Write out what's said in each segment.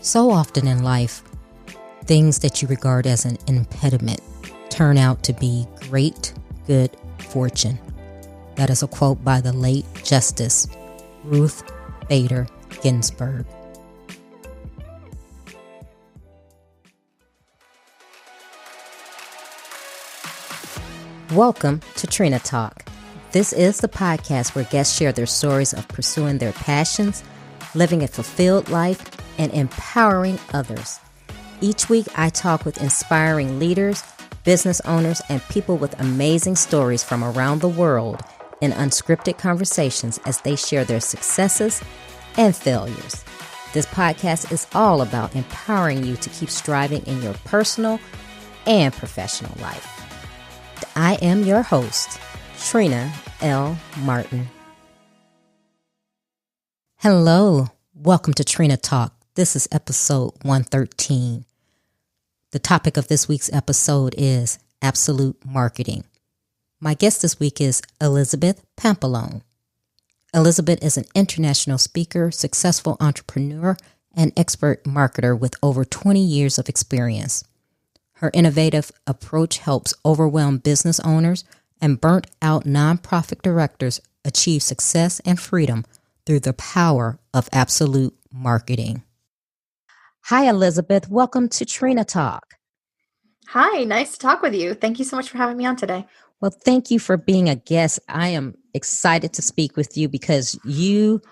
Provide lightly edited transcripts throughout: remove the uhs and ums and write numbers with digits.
So often in life, things that you regard as an impediment turn out to be great good fortune. That is a quote by the late Justice Ruth Bader Ginsburg. Welcome to Trina Talk. This is the podcast where guests share their stories of pursuing their passions, living a fulfilled life, and empowering others. Each week, I talk with inspiring leaders, business owners, and people with amazing stories from around the world in unscripted conversations as they share their successes and failures. This podcast is all about empowering you to keep striving in your personal and professional life. I am your host, Trina L. Martin. Hello, welcome to Trina Talk. This is episode 113. The topic of this week's episode is absolute marketing. My guest this week is Elizabeth Pampalone. Elizabeth is an international speaker, successful entrepreneur, and expert marketer with over 20 years of experience. Her innovative approach helps overwhelmed business owners and burnt-out nonprofit directors achieve success and freedom through the power of absolute marketing. Hi, Elizabeth. Welcome to Trina Talk. Hi, nice to talk with you. Thank you so much for having me on today. Well, thank you for being a guest. I am excited to speak with you because you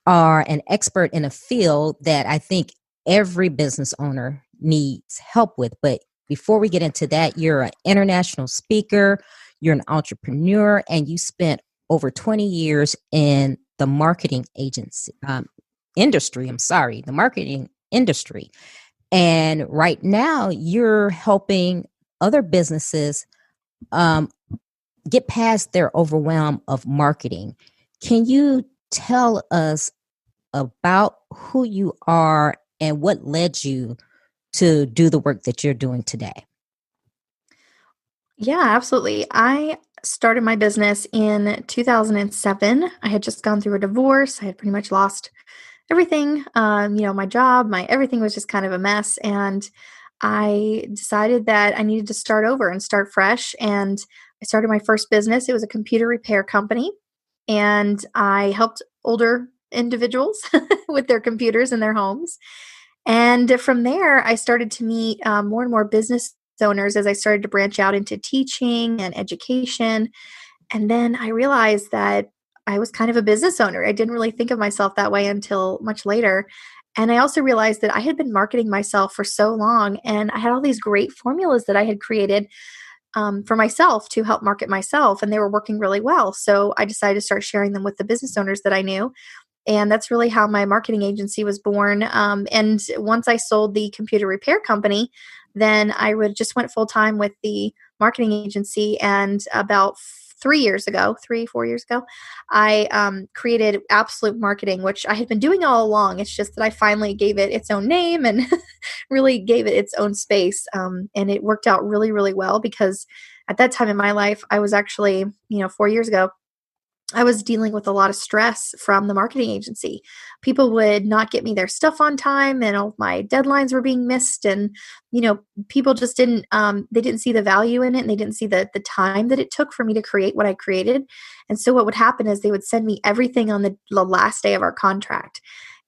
are an expert in a field that I think every business owner needs help with. But before we get into that, you're an international speaker, you're an entrepreneur, and you spent over 20 years in the marketing industry. And right now you're helping other businesses get past their overwhelm of marketing. Can you tell us about who you are and what led you to do the work that you're doing today? Yeah, absolutely. I started my business in 2007. I had just gone through a divorce. I had pretty much lost everything. My job, everything was just kind of a mess. And I decided that I needed to start over and start fresh. And I started my first business. It was a computer repair company. And I helped older individuals with their computers in their homes. And from there, I started to meet more and more business owners as I started to branch out into teaching and education. And then I realized that I was kind of a business owner. I didn't really think of myself that way until much later. And I also realized that I had been marketing myself for so long, and I had all these great formulas that I had created for myself to help market myself, and they were working really well. So I decided to start sharing them with the business owners that I knew. And that's really how my marketing agency was born. And once I sold the computer repair company, then I just went full time with the marketing agency. And about 4 years ago, I created Absolute Marketing, which I had been doing all along. It's just that I finally gave it its own name and really gave it its own space. And it worked out really, really well because at that time in my life, I was actually, 4 years ago, I was dealing with a lot of stress from the marketing agency. People would not get me their stuff on time, and all my deadlines were being missed. And, people just they didn't see the value in it, and they didn't see the time that it took for me to create what I created. And so what would happen is they would send me everything on the last day of our contract.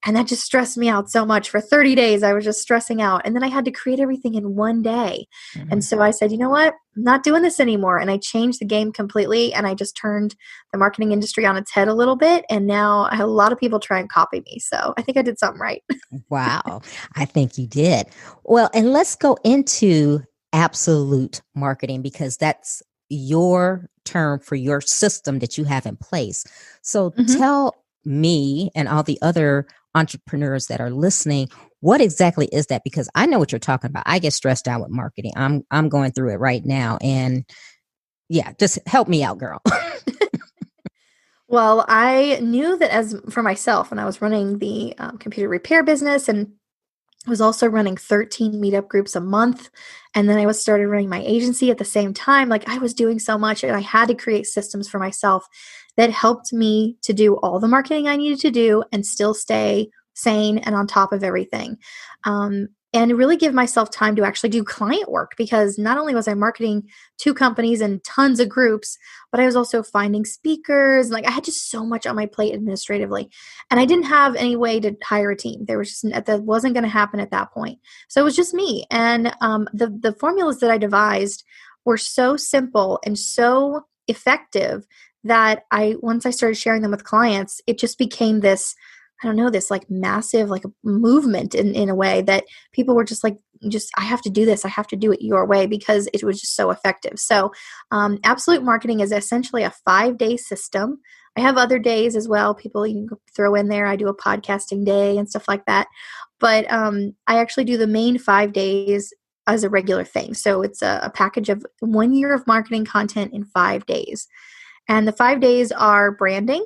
And that just stressed me out so much. For 30 days, I was just stressing out. And then I had to create everything in one day. Mm-hmm. And so I said, you know what? I'm not doing this anymore. And I changed the game completely. And I just turned the marketing industry on its head a little bit. And now I have a lot of people try and copy me. So I think I did something right. Wow. I think you did. Well, and let's go into absolute marketing because that's your term for your system that you have in place. So tell me and all the other entrepreneurs that are listening, what exactly is that? Because I know what you're talking about. I get stressed out with marketing. I'm going through it right now. And yeah, just help me out, girl. Well, I knew that as for myself, when I was running the computer repair business, and I was also running 13 meetup groups a month. And then I started running my agency at the same time. Like I was doing so much, and I had to create systems for myself that helped me to do all the marketing I needed to do and still stay sane, and on top of everything. And really give myself time to actually do client work, because not only was I marketing 2 companies and tons of groups, but I was also finding speakers. Like, I had just so much on my plate administratively, and I didn't have any way to hire a team. There was just, that wasn't going to happen at that point. So it was just me. And the formulas that I devised were so simple and so effective that once I started sharing them with clients, it just became this, I don't know, this like massive, like a movement in a way that people were just like, I have to do this. I have to do it your way, because it was just so effective. So Absolute Marketing is essentially a 5-day system. I have other days as well. People, you can throw in there. I do a podcasting day and stuff like that. But I actually do the main 5 days as a regular thing. So it's a package of 1 year of marketing content in 5 days. And the 5 days are branding,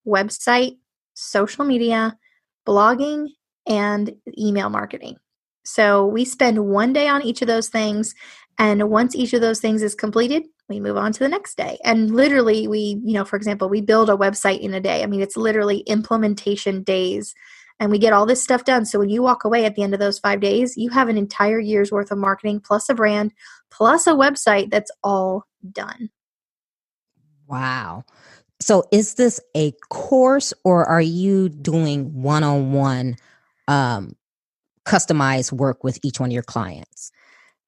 website, social media, blogging, and email marketing. So we spend 1 day on each of those things. And once each of those things is completed, we move on to the next day. And literally for example, we build a website in a day. I mean, it's literally implementation days. And we get all this stuff done. So when you walk away at the end of those 5 days, you have an entire year's worth of marketing, plus a brand, plus a website that's all done. Wow. So is this a course, or are you doing one-on-one customized work with each one of your clients?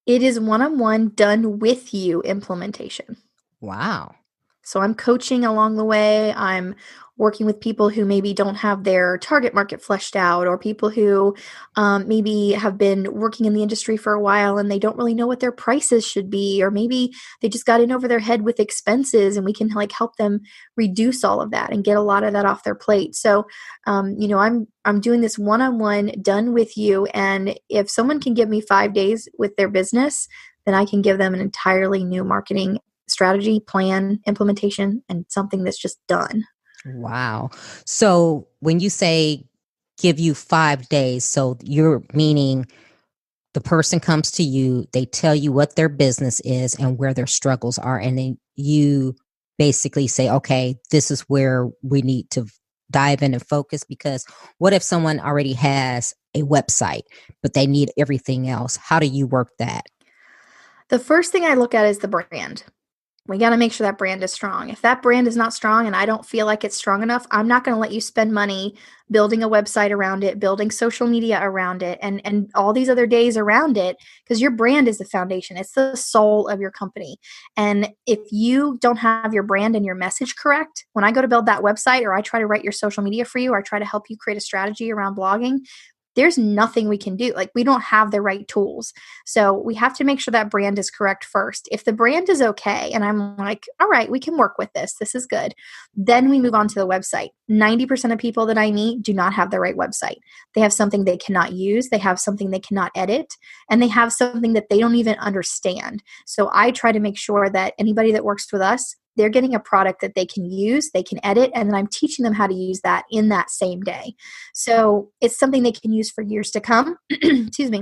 It is one-on-one done with you implementation. Wow. So I'm coaching along the way. I'm working with people who maybe don't have their target market fleshed out, or people who maybe have been working in the industry for a while and they don't really know what their prices should be, or maybe they just got in over their head with expenses, and we can like help them reduce all of that and get a lot of that off their plate. So, I'm doing this one-on-one done with you. And if someone can give me 5 days with their business, then I can give them an entirely new marketing strategy, plan, implementation, and something that's just done. Wow. So when you say give you 5 days, so you're meaning the person comes to you, they tell you what their business is and where their struggles are, and then you basically say, okay, this is where we need to dive in and focus. Because what if someone already has a website, but they need everything else? How do you work that? The first thing I look at is the brand. We got to make sure that brand is strong. If that brand is not strong and I don't feel like it's strong enough, I'm not going to let you spend money building a website around it, building social media around it, and all these other days around it, because your brand is the foundation. It's the soul of your company. And if you don't have your brand and your message correct, when I go to build that website, or I try to write your social media for you, or I try to help you create a strategy around blogging, there's nothing we can do. Like, we don't have the right tools. So we have to make sure that brand is correct first. If the brand is okay, and I'm like, all right, we can work with this, this is good, then we move on to the website. 90% of people that I meet do not have the right website. They have something they cannot use, they have something they cannot edit, and they have something that they don't even understand. So I try to make sure that anybody that works with us, they're getting a product that they can use, they can edit, and then I'm teaching them how to use that in that same day. So it's something they can use for years to come. Excuse me.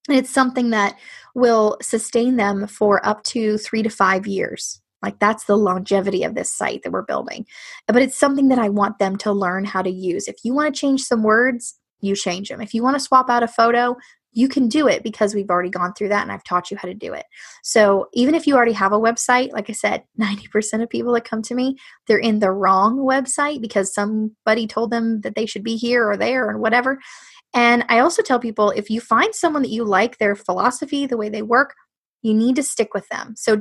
And it's something that will sustain them for up to 3 to 5 years. Like, that's the longevity of this site that we're building. But it's something that I want them to learn how to use. If you want to change some words, you change them. If you want to swap out a photo, you can do it, because we've already gone through that and I've taught you how to do it. So even if you already have a website, like I said, 90% of people that come to me, they're in the wrong website because somebody told them that they should be here or there or whatever. And I also tell people, if you find someone that you like, their philosophy, the way they work, you need to stick with them. So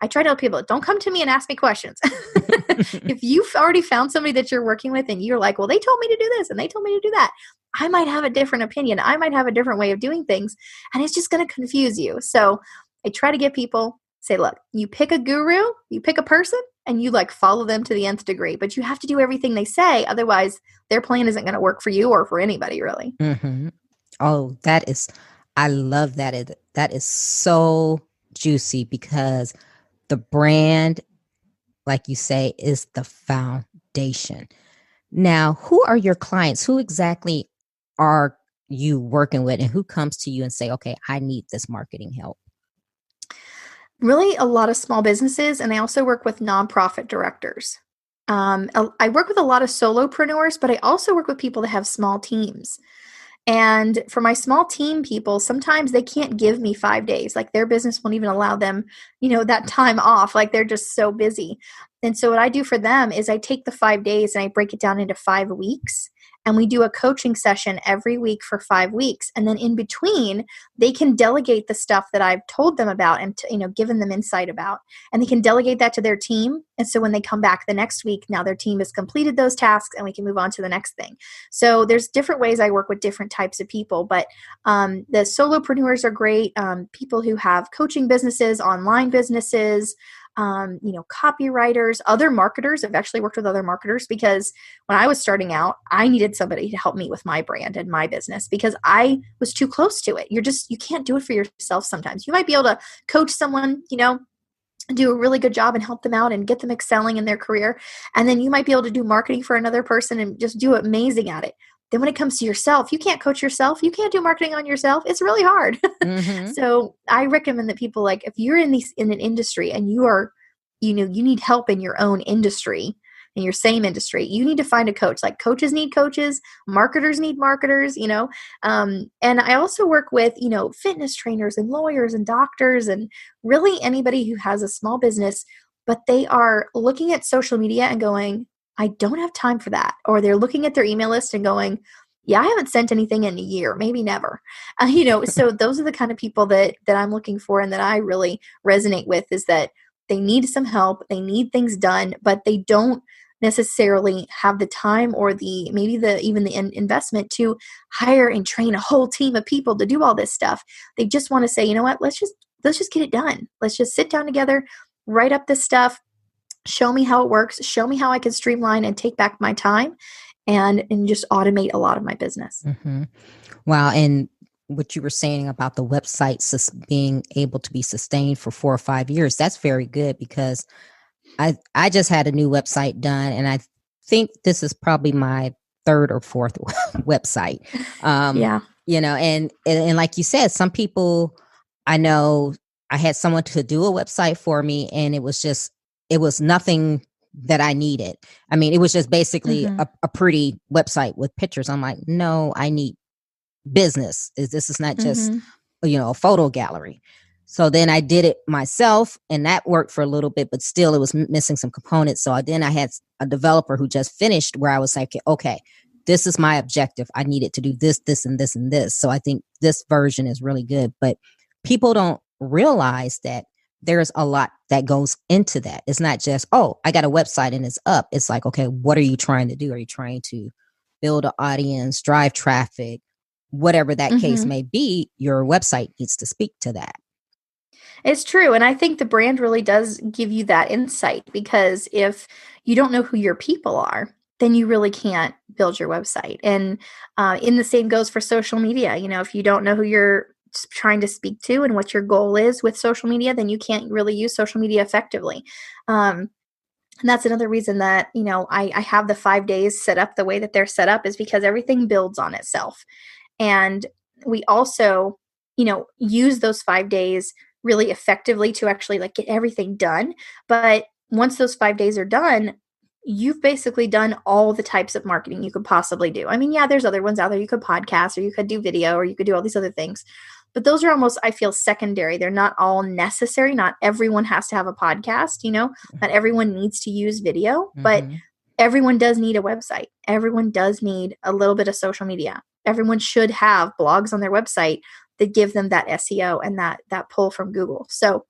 I try to tell people, don't come to me and ask me questions. If you've already found somebody that you're working with and you're like, well, they told me to do this and they told me to do that, I might have a different opinion. I might have a different way of doing things, and it's just going to confuse you. So I try to get people, say, look, you pick a guru, you pick a person, and you like follow them to the nth degree, but you have to do everything they say. Otherwise, their plan isn't going to work for you or for anybody, really. Mm-hmm. Oh, I love that. That is so juicy, because the brand, like you say, is the foundation. Now, who are your clients? Who exactly are you working with, and who comes to you and say, okay, I need this marketing help? Really, a lot of small businesses, and I also work with nonprofit directors. I work with a lot of solopreneurs, but I also work with people that have small teams. And for my small team people, sometimes they can't give me 5 days. Like their business won't even allow them, that time off. Like they're just so busy. And so what I do for them is I take the 5 days and I break it down into 5 weeks. And we do a coaching session every week for 5 weeks. And then in between, they can delegate the stuff that I've told them about and, given them insight about. And they can delegate that to their team. And so when they come back the next week, now their team has completed those tasks and we can move on to the next thing. So there's different ways I work with different types of people, but the solopreneurs are great. People who have coaching businesses, online businesses, copywriters, other marketers. I've actually worked with other marketers because when I was starting out, I needed somebody to help me with my brand and my business because I was too close to it. You can't do it for yourself sometimes. You might be able to coach someone, do a really good job and help them out and get them excelling in their career. And then you might be able to do marketing for another person and just do amazing at it. Then when it comes to yourself, you can't coach yourself. You can't do marketing on yourself. It's really hard. Mm-hmm. So I recommend that people, like, if you're in an industry and you are, you need help in your own industry, in your same industry, you need to find a coach. Like coaches need coaches, marketers need marketers, and I also work with, fitness trainers and lawyers and doctors and really anybody who has a small business, but they are looking at social media and going, I don't have time for that. Or they're looking at their email list and going, yeah, I haven't sent anything in a year, maybe never. So those are the kind of people that I'm looking for and that I really resonate with, is that they need some help, they need things done, but they don't necessarily have the time or even the investment to hire and train a whole team of people to do all this stuff. They just want to say, you know what, let's just get it done. Let's just sit down together, write up this stuff, show me how it works, show me how I can streamline and take back my time and just automate a lot of my business. Mm-hmm. Wow. And what you were saying about the website being able to be sustained for 4 or 5 years, that's very good, because I just had a new website done, and I think this is probably my 3rd or 4th website. Yeah. And like you said, some people, I know I had someone to do a website for me, and it was nothing that I needed. I mean, it was just basically a pretty website with pictures. I'm like, no, I need business. This is not just, a photo gallery. So then I did it myself, and that worked for a little bit, but still it was missing some components. So then I had a developer who just finished, where I was like, okay, this is my objective. I needed to do this, this, and this, and this. So I think this version is really good, but people don't realize that there's a lot that goes into that. It's not just, oh, I got a website and it's up. It's like, okay, what are you trying to do? Are you trying to build an audience, drive traffic, whatever that case may be? Your website needs to speak to that. It's true. And I think the brand really does give you that insight, because if you don't know who your people are, then you really can't build your website. And in the same goes for social media. If you don't know who you're trying to speak to and what your goal is with social media, then you can't really use social media effectively. And that's another reason that, I have the 5 days set up the way that they're set up, is because everything builds on itself. And we also, use those 5 days really effectively to actually get everything done. But once those 5 days are done, you've basically done all the types of marketing you could possibly do. I mean, yeah, there's other ones out there. You could podcast, or you could do video, or you could do all these other things. But those are almost, I feel, secondary. They're not all necessary. Not everyone has to have a podcast, not everyone needs to use video, but everyone does need a website. Everyone does need a little bit of social media. Everyone should have blogs on their website that give them that SEO and that pull from Google. So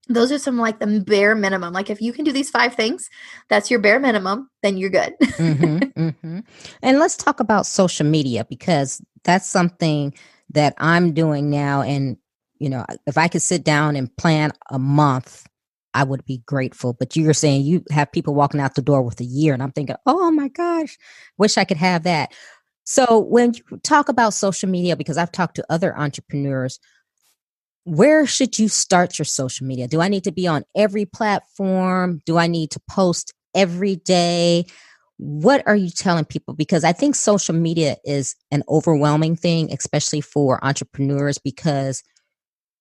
those are some the bare minimum. If you can do these 5 things, that's your bare minimum, then you're good. And let's talk about social media, because that's something that I'm doing now. And, if I could sit down and plan a month, I would be grateful. But you're saying you have people walking out the door with a year, and I'm thinking, oh my gosh, wish I could have that. So when you talk about social media, because I've talked to other entrepreneurs, where should you start your social media? Do I need to be on every platform? Do I need to post every day? What are you telling people? Because I think social media is an overwhelming thing, especially for entrepreneurs, because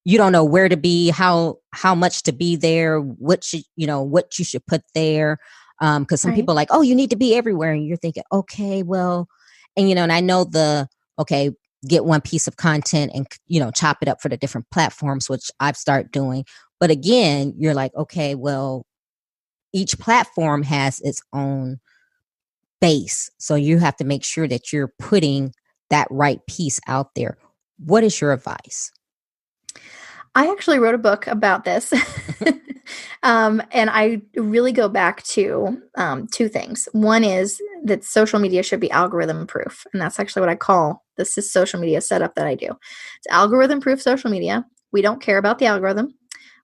you don't know where to be, how much to be there, what you should put there. Because some people are like, oh, you need to be everywhere. And you're thinking, okay, well, and, and I know okay, get one piece of content and, chop it up for the different platforms, which I've started doing. But again, you're like, okay, well, each platform has its own base. So you have to make sure that you're putting that right piece out there. What is your advice? I actually wrote a book about this. And I really go back to two things. One is that social media should be algorithm proof. And that's actually what I call this is social media setup that I do. It's algorithm proof social media. We don't care about the algorithm.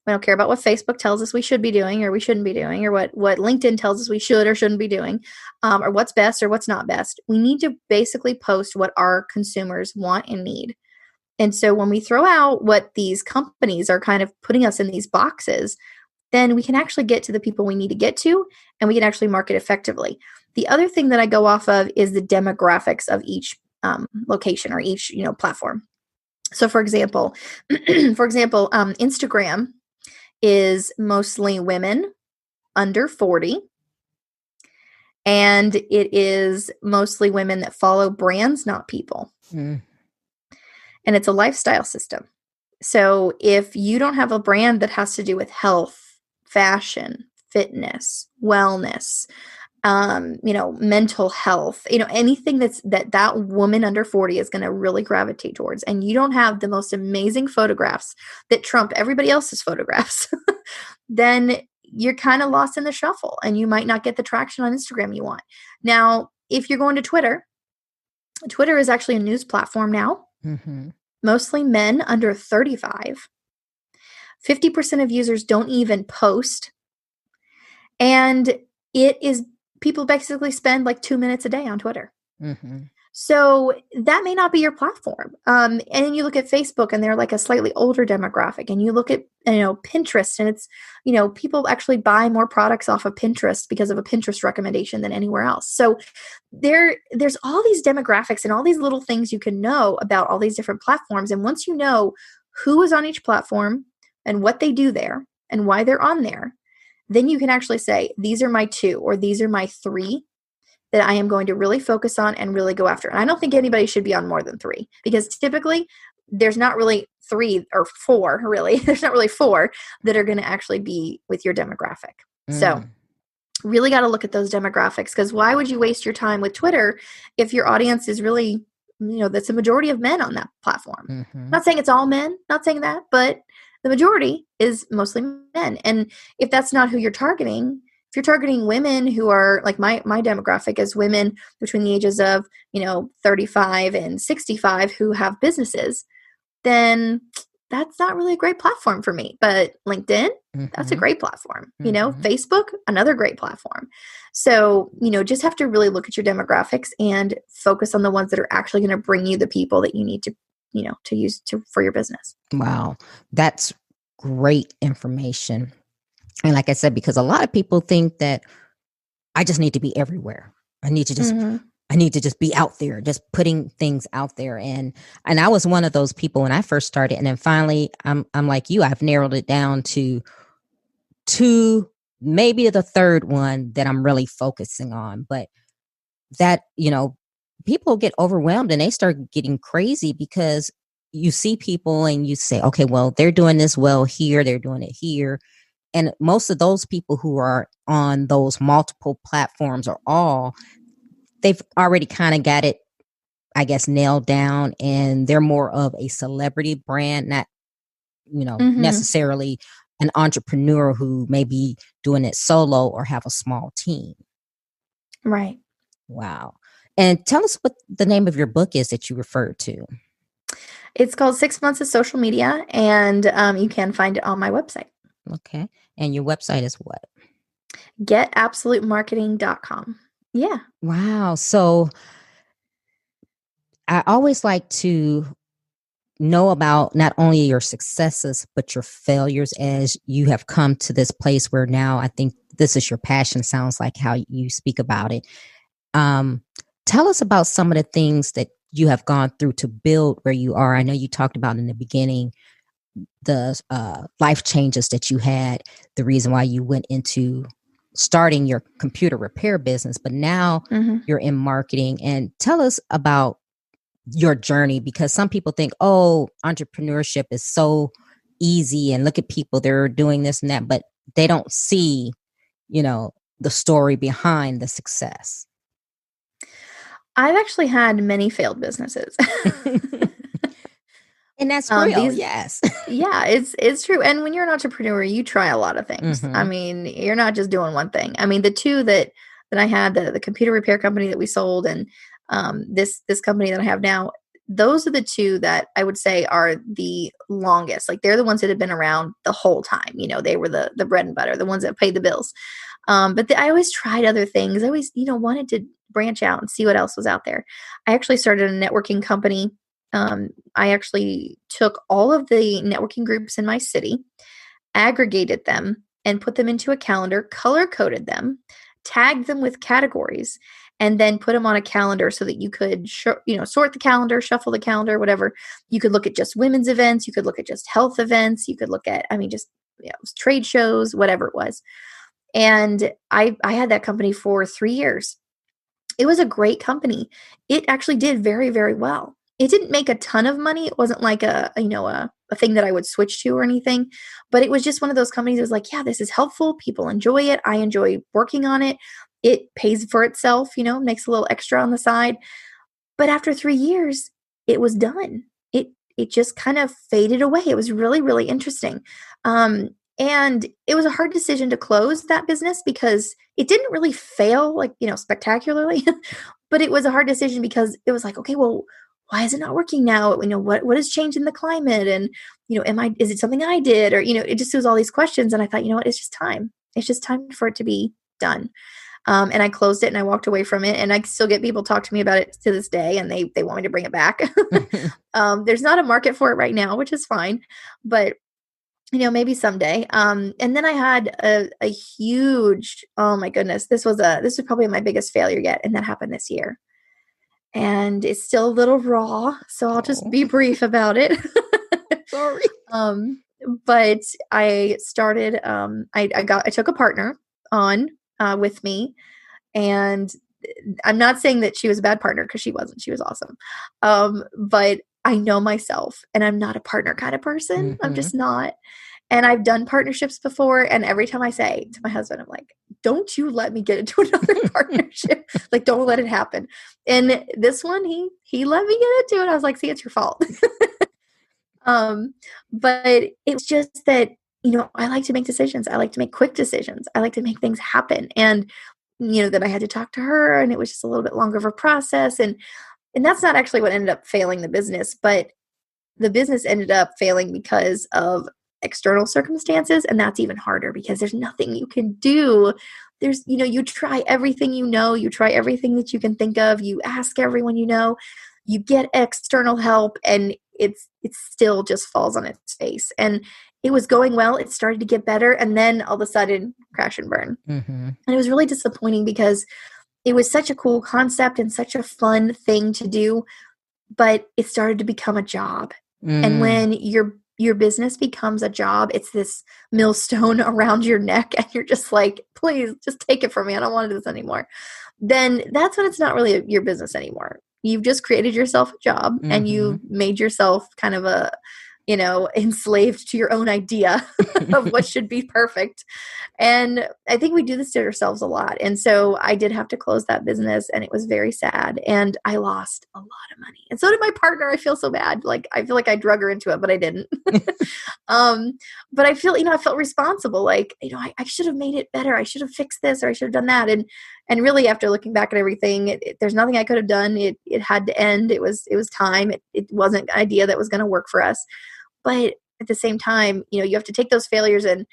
We don't care about what Facebook tells us we should be doing or we shouldn't be doing, or what LinkedIn tells us we should or shouldn't be doing, or what's best or what's not best. We need to basically post what our consumers want and need. And so when we throw out what these companies are kind of putting us in these boxes, then we can actually get to the people we need to get to, and we can actually market effectively. The other thing that I go off of is the demographics of each location or each platform. So for example, Instagram is mostly women under 40, and it is mostly women that follow brands, not people. And it's a lifestyle system. So if you don't have a brand that has to do with health, fashion, fitness, wellness, mental health, anything that woman under 40 is going to really gravitate towards, and you don't have the most amazing photographs that trump everybody else's photographs, then you're kind of lost in the shuffle and you might not get the traction on Instagram you want. Now, if you're going to Twitter is actually a news platform now. Mm-hmm. Mostly men under 35. 50% of users don't even post. And it is, people basically spend like 2 minutes a day on Twitter. Mm-hmm. So that may not be your platform. And then you look at Facebook and they're like a slightly older demographic. And you look at, Pinterest, and it's, people actually buy more products off of Pinterest because of a Pinterest recommendation than anywhere else. So there's all these demographics and all these little things you can know about all these different platforms. And once you know who is on each platform and what they do there and why they're on there, then you can actually say, these are my 2 or these are my 3 that I am going to really focus on and really go after. And I don't think anybody should be on more than 3, because typically there's not really 3 or 4, really. There's not really 4 that are going to actually be with your demographic. So really got to look at those demographics, because why would you waste your time with Twitter if your audience is really, that's a majority of men on that platform. Mm-hmm. Not saying it's all men, not saying that, but the majority is mostly men. And if that's not who you're targeting, if you're targeting women who are like my demographic is women between the ages of, 35 and 65 who have businesses, then that's not really a great platform for me. But LinkedIn, that's a great platform. Facebook, another great platform. So, just have to really look at your demographics and focus on the ones that are actually going to bring you the people that you need to, to use for your business. Wow. That's great information. And like I said, because a lot of people think that I just need to be everywhere. I need to just be out there, just putting things out there. And I was one of those people when I first started. And then finally, I'm like you, I've narrowed it down to 2, maybe the third one that I'm really focusing on. But that, people get overwhelmed and they start getting crazy because you see people and you say, okay, well, they're doing this well here, they're doing it here. And most of those people who are on those multiple platforms they've already kind of got it, I guess, nailed down, and they're more of a celebrity brand, not, necessarily an entrepreneur who may be doing it solo or have a small team. Right. Wow. And tell us what the name of your book is that you referred to. It's called 6 Months of Social Media, and you can find it on my website. Okay. And your website is what? GetAbsoluteMarketing.com. Yeah. Wow. So I always like to know about not only your successes, but your failures as you have come to this place where now I think this is your passion. Sounds like how you speak about it. Tell us about some of the things that you have gone through to build where you are. I know you talked about in the beginning the life changes that you had, the reason why you went into starting your computer repair business, but now you're in marketing. And tell us about your journey, because some people think, oh, entrepreneurship is so easy and look at people, they're doing this and that, but they don't see, the story behind the success. I've actually had many failed businesses. And that's real, yes. Yeah, it's true. And when you're an entrepreneur, you try a lot of things. I mean, you're not just doing one thing. I mean, the two that I had, the computer repair company that we sold, and this company that I have now, those are the two that I would say are the longest. Like, they're the ones that have been around the whole time. They were the bread and butter, the ones that paid the bills. But I always tried other things. I always, wanted to branch out and see what else was out there. I actually started a networking company. I actually took all of the networking groups in my city, aggregated them, and put them into a calendar, color-coded them, tagged them with categories, and then put them on a calendar so that you could, sort the calendar, shuffle the calendar, whatever. You could look at just women's events. You could look at just health events. You could look at, just trade shows, whatever it was. And I had that company for 3 years. It was a great company. It actually did very, very well. It didn't make a ton of money. It wasn't like a thing that I would switch to or anything, but it was just one of those companies that was like, yeah, this is helpful. People enjoy it. I enjoy working on it. It pays for itself, makes a little extra on the side. But after 3 years, it was done. It just kind of faded away. It was really, really interesting. And it was a hard decision to close that business because it didn't really fail, spectacularly, but it was a hard decision because it was like, okay, well, why is it not working now? What has changed in the climate? And, is it something I did? Or, it just was all these questions. And I thought, it's just time. It's just time for it to be done. And I closed it and I walked away from it, and I still get people talk to me about it to this day, and they want me to bring it back. There's not a market for it right now, which is fine, but maybe someday. And then I had a huge, oh my goodness, this was probably my biggest failure yet. And that happened this year. And it's still a little raw, so I'll just be brief about it. Sorry. But I started, I took a partner on with me, and I'm not saying that she was a bad partner, because she wasn't. She was awesome. But I know myself, and I'm not a partner kind of person. I'm just not. And I've done partnerships before, and every time I say to my husband, I'm like, don't you let me get into another partnership. Like, don't let it happen. And this one, he let me get into it. I was like, see, it's your fault. But it was just that, I like to make decisions. I like to make quick decisions. I like to make things happen. And, then I had to talk to her, and it was just a little bit longer of a process. And that's not actually what ended up failing the business, but the business ended up failing because of external circumstances. And that's even harder because there's nothing you can do. There's, you try everything, you try everything that you can think of. You ask everyone, you get external help, and it still just falls on its face. And it was going well. It started to get better. And then all of a sudden, crash and burn. And it was really disappointing because it was such a cool concept and such a fun thing to do, but it started to become a job. And when your business becomes a job, it's this millstone around your neck, and you're just like, please just take it from me. I don't want to do this anymore. Then that's when it's not really your business anymore. You've just created yourself a job, and you've made yourself kind of enslaved to your own idea of what should be perfect. And I think we do this to ourselves a lot. And so I did have to close that business, and it was very sad. And I lost a lot of money. And so did my partner. I feel so bad. Like, I feel like I drug her into it, but I didn't. But I feel, I felt responsible. Like, I should have made it better. I should have fixed this, or I should have done that. And really, after looking back at everything, there's nothing I could have done. It had to end. It was time. It wasn't an idea that was going to work for us. But at the same time, you have to take those failures. And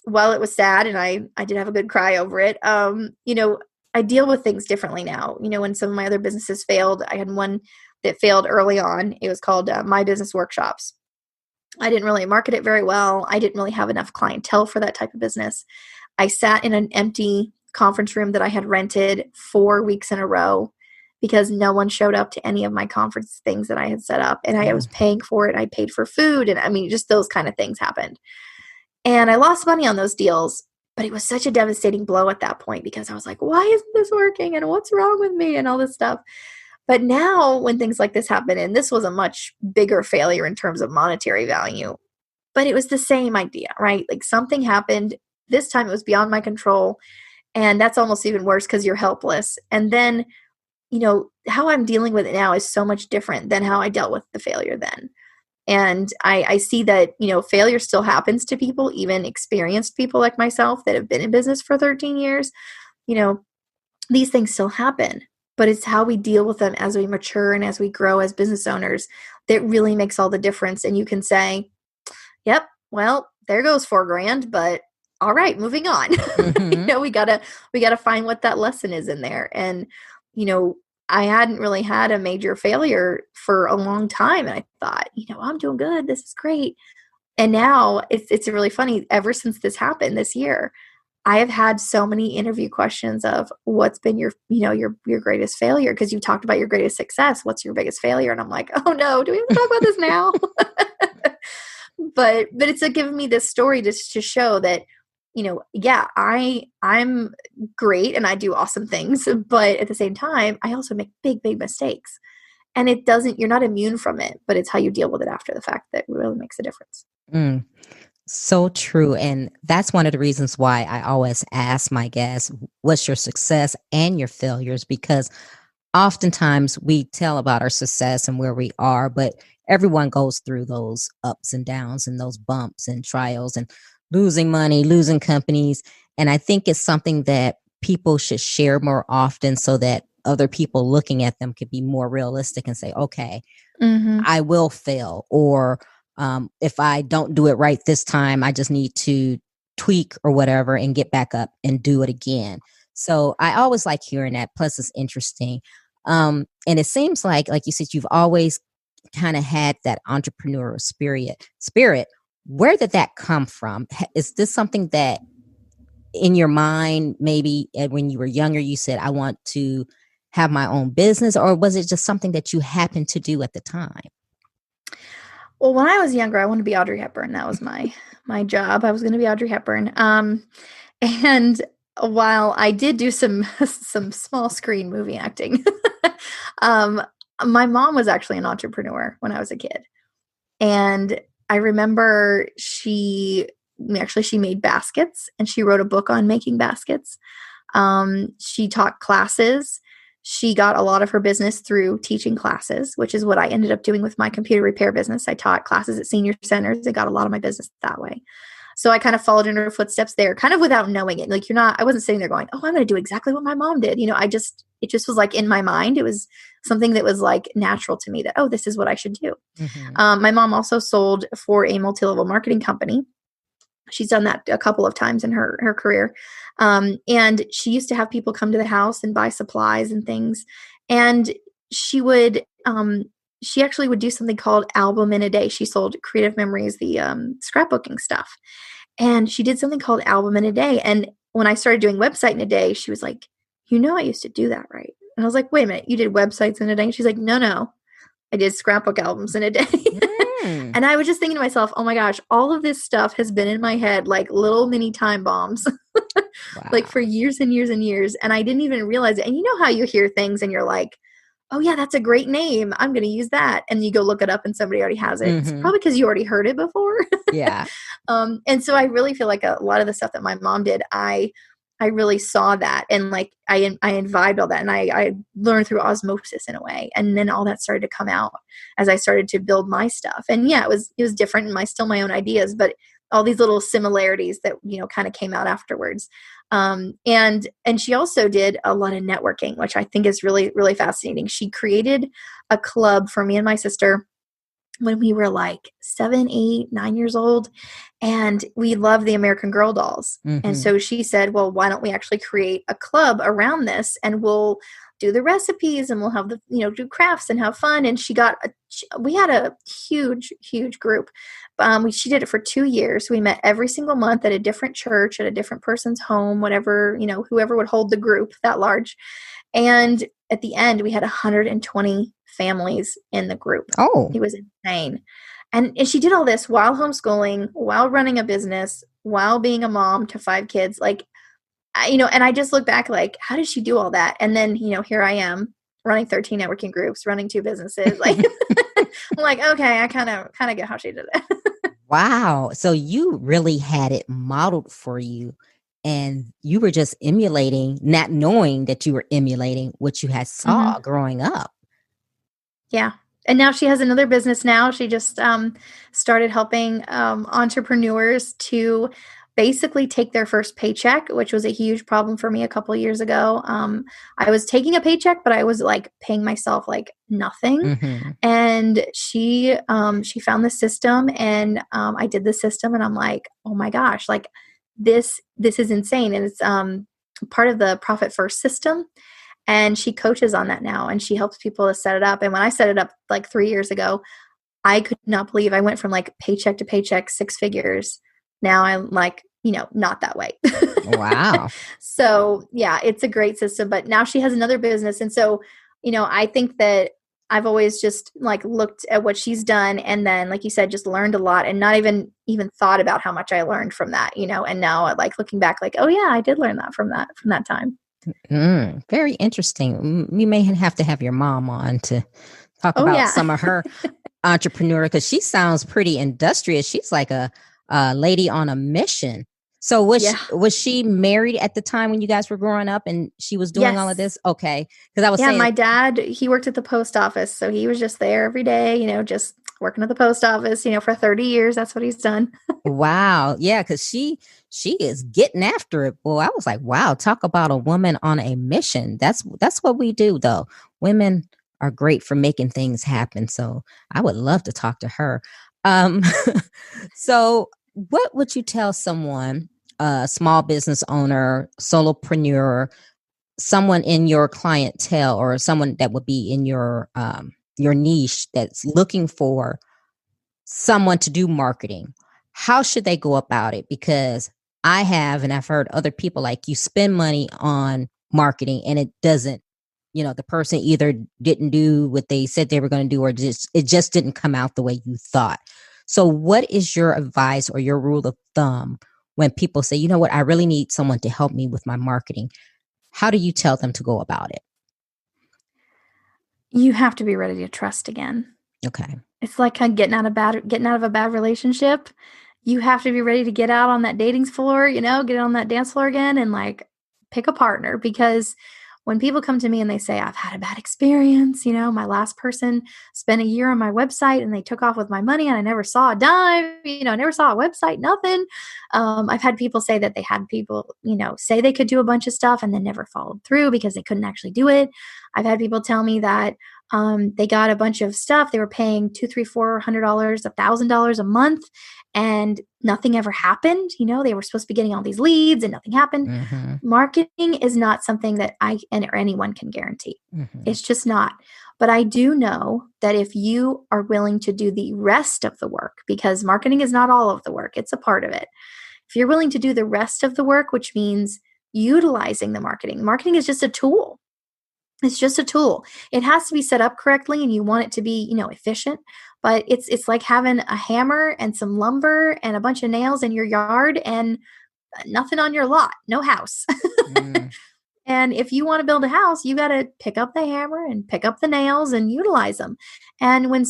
while it was sad, and I did have a good cry over it, I deal with things differently now. When some of my other businesses failed, I had one that failed early on. It was called My Business Workshops. I didn't really market it very well. I didn't really have enough clientele for that type of business. I sat in an empty conference room that I had rented 4 weeks in a row because no one showed up to any of my conference things that I had set up. And I was paying for it. I paid for food. And just those kind of things happened. And I lost money on those deals. But it was such a devastating blow at that point because I was like, why isn't this working? And what's wrong with me? And all this stuff. But now when things like this happen, and this was a much bigger failure in terms of monetary value, but it was the same idea, right? Like something happened. This time it was beyond my control. And that's almost even worse because you're helpless. And then, how I'm dealing with it now is so much different than how I dealt with the failure then. And I see that, failure still happens to people, even experienced people like myself that have been in business for 13 years. These things still happen, but it's how we deal with them as we mature and as we grow as business owners that really makes all the difference. And you can say, yep, well, there goes $4,000, but all right, moving on. Mm-hmm. We gotta find what that lesson is in there. And, I hadn't really had a major failure for a long time. And I thought, I'm doing good. This is great. And now it's really funny. Ever since this happened this year, I have had so many interview questions of what's been your greatest failure? Because you talked about your greatest success. What's your biggest failure? And I'm like, oh no, do we have to talk about this now? But it's given me this story to show that, yeah, I'm great and I do awesome things, but at the same time, I also make big, big mistakes. And you're not immune from it, but it's how you deal with it after the fact that really makes a difference. Mm, so true. And that's one of the reasons why I always ask my guests, what's your success and your failures? Because oftentimes we tell about our success and where we are, but everyone goes through those ups and downs and those bumps and trials and losing money, losing companies. And I think it's something that people should share more often so that other people looking at them could be more realistic and say, okay, Mm-hmm. I will fail. Or if I don't do it right this time, I just need to tweak or whatever and get back up and do it again. So I always like hearing that. Plus, it's interesting. And it seems like you said, you've always kind of had that entrepreneurial spirit. Where did that come from? Is this something that in your mind, maybe when you were younger, you said, I want to have my own business, or was it just something that you happened to do at the time? Well, when I was younger, I wanted to be Audrey Hepburn. That was my job. I was going to be Audrey Hepburn. And while I did do some small screen movie acting, um, my mom was actually an entrepreneur when I was a kid. And I remember she made baskets and she wrote a book on making baskets. She taught classes. She got a lot of her business through teaching classes, which is what I ended up doing with my computer repair business. I taught classes at senior centers and got a lot of my business that way. So I kind of followed in her footsteps there, kind of without knowing it. Like I wasn't sitting there going, oh, I'm going to do exactly what my mom did. It just was like in my mind. It was something that was like natural to me that, oh, this is what I should do. Mm-hmm. My mom also sold for a multi-level marketing company. She's done that a couple of times in her career. And she used to have people come to the house and buy supplies and things. And she actually would do something called album in a day. She sold Creative Memories, the scrapbooking stuff. And she did something called album in a day. And when I started doing website in a day, she was like, I used to do that, right? And I was like, wait a minute, you did websites in a day? And she's like, no, I did scrapbook albums in a day. Mm. And I was just thinking to myself, oh my gosh, all of this stuff has been in my head like little mini time bombs, Wow. like for years and years and years. And I didn't even realize it. And you know how you hear things and you're like, oh yeah, that's a great name. I'm going to use that. And you go look it up and somebody already has it. It's probably because you already heard it before. Yeah. And so I really feel like a lot of the stuff that my mom did, I really saw that, and like I imbibed all that, and I learned through osmosis in a way, and then all that started to come out as I started to build my stuff. And yeah, it was different, and still my own ideas, but all these little similarities that kind of came out afterwards. And she also did a lot of networking, which I think is really, really fascinating. She created a club for me and my sister when we were like 7, 8, 9 years old, and we loved the American Girl dolls. Mm-hmm. And so she said, well, why don't we actually create a club around this, and we'll do the recipes and we'll have the, do crafts and have fun. And we had a huge, huge group. She did it for 2 years. We met every single month at a different church, at a different person's home, whatever, whoever would hold the group that large. And at the end, we had 120 families in the group. Oh, it was insane. And she did all this while homeschooling, while running a business, while being a mom to 5 kids. Like, and I just look back like, how did she do all that? And then, here I am running 13 networking groups, running 2 businesses. Like, I'm like, okay, I kind of get how she did it. Wow. So you really had it modeled for you, and you were just emulating, not knowing that you were emulating what you had saw growing up. Yeah. And now she has another business now. She just started helping entrepreneurs to basically take their first paycheck, which was a huge problem for me a couple of years ago. I was taking a paycheck, but I was like paying myself like nothing. And she found the system, and I did the system, and I'm like, oh my gosh, like this is insane. And it's part of the Profit First system. And she coaches on that now, and she helps people to set it up. And when I set it up like 3 years ago, I could not believe I went from like paycheck to paycheck, 6 figures. Now I'm like, not that way. Wow. So yeah, it's a great system, but now she has another business. And so, I think that I've always just like looked at what she's done, and then, like you said, just learned a lot, and not even thought about how much I learned from that, and now like looking back, like, oh yeah, I did learn that from that time. Very interesting. We may have to have your mom on to talk about some of her entrepreneur, because she sounds pretty industrious. She's like a lady on a mission. So was she married at the time when you guys were growing up, and she was doing all of this? Okay. Because I was saying, my dad, he worked at the post office. So he was just there every day, just working at the post office, for 30 years. That's what he's done. Wow. Yeah. Because she is getting after it. Well, I was like, wow, talk about a woman on a mission. That's what we do, though. Women are great for making things happen. So I would love to talk to her. So what would you tell someone, a small business owner, solopreneur, someone in your clientele, or someone that would be in your niche that's looking for someone to do marketing? How should they go about it? Because I've heard other people, like, you spend money on marketing and it doesn't, the person either didn't do what they said they were going to do, or it just didn't come out the way you thought. So what is your advice or your rule of thumb when people say, you know what, I really need someone to help me with my marketing? How do you tell them to go about it? You have to be ready to trust again. Okay. It's like getting out of a bad relationship. You have to be ready to get out on that dating floor, get on that dance floor again, and like pick a partner. Because when people come to me and they say, I've had a bad experience, my last person spent a year on my website and they took off with my money and I never saw a dime, I never saw a website, nothing. I've had people say that they had people, say they could do a bunch of stuff and then never followed through because they couldn't actually do it. I've had people tell me that they got a bunch of stuff. They were paying $200, $300, $400, $1,000 a month, and nothing ever happened. They were supposed to be getting all these leads and nothing happened. Marketing is not something that I or anyone can guarantee. It's just not. But I do know that if you are willing to do the rest of the work, because marketing is not all of the work, it's a part of it. If you're willing to do the rest of the work, which means utilizing the marketing is just a tool. It's just a tool. It has to be set up correctly, and you want it to be, efficient. But it's like having a hammer and some lumber and a bunch of nails in your yard and nothing on your lot, no house. And if you want to build a house, you got to pick up the hammer and pick up the nails and utilize them. And when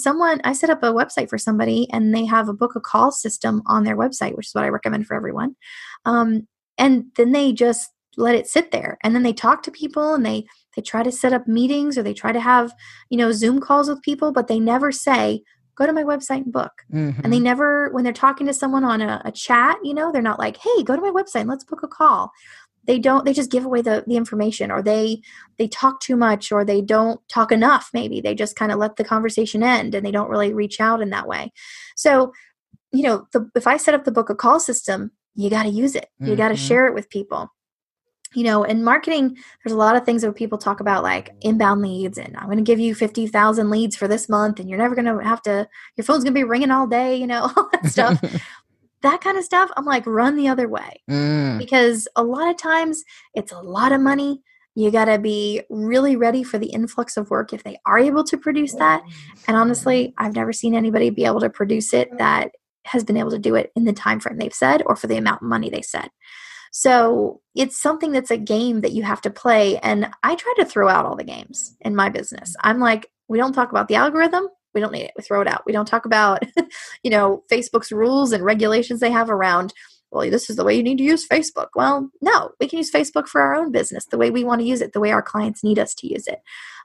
I set up a website for somebody and they have a book a call system on their website, which is what I recommend for everyone. And then they just let it sit there, and then they talk to people, and they try to set up meetings, or they try to have, Zoom calls with people, but they never say, go to my website and book. And they never, when they're talking to someone on a chat, they're not like, hey, go to my website and let's book a call. They just give away the information, or they talk too much, or they don't talk enough. Maybe they just kind of let the conversation end and they don't really reach out in that way. So, if I set up the book a call system, you got to use it. You got to share it with people. In marketing, there's a lot of things that people talk about, like inbound leads, and I'm going to give you 50,000 leads for this month, and you're never going to your phone's going to be ringing all day, all that stuff. That kind of stuff, I'm like, run the other way. Because a lot of times it's a lot of money. You got to be really ready for the influx of work if they are able to produce that. And honestly, I've never seen anybody be able to produce it that has been able to do it in the time frame they've said or for the amount of money they said. So it's something that's a game that you have to play. And I try to throw out all the games in my business. I'm like, we don't talk about the algorithm. We don't need it. We throw it out. We don't talk about, Facebook's rules and regulations they have around, well, this is the way you need to use Facebook. Well, no, we can use Facebook for our own business, the way we want to use it, the way our clients need us to use it.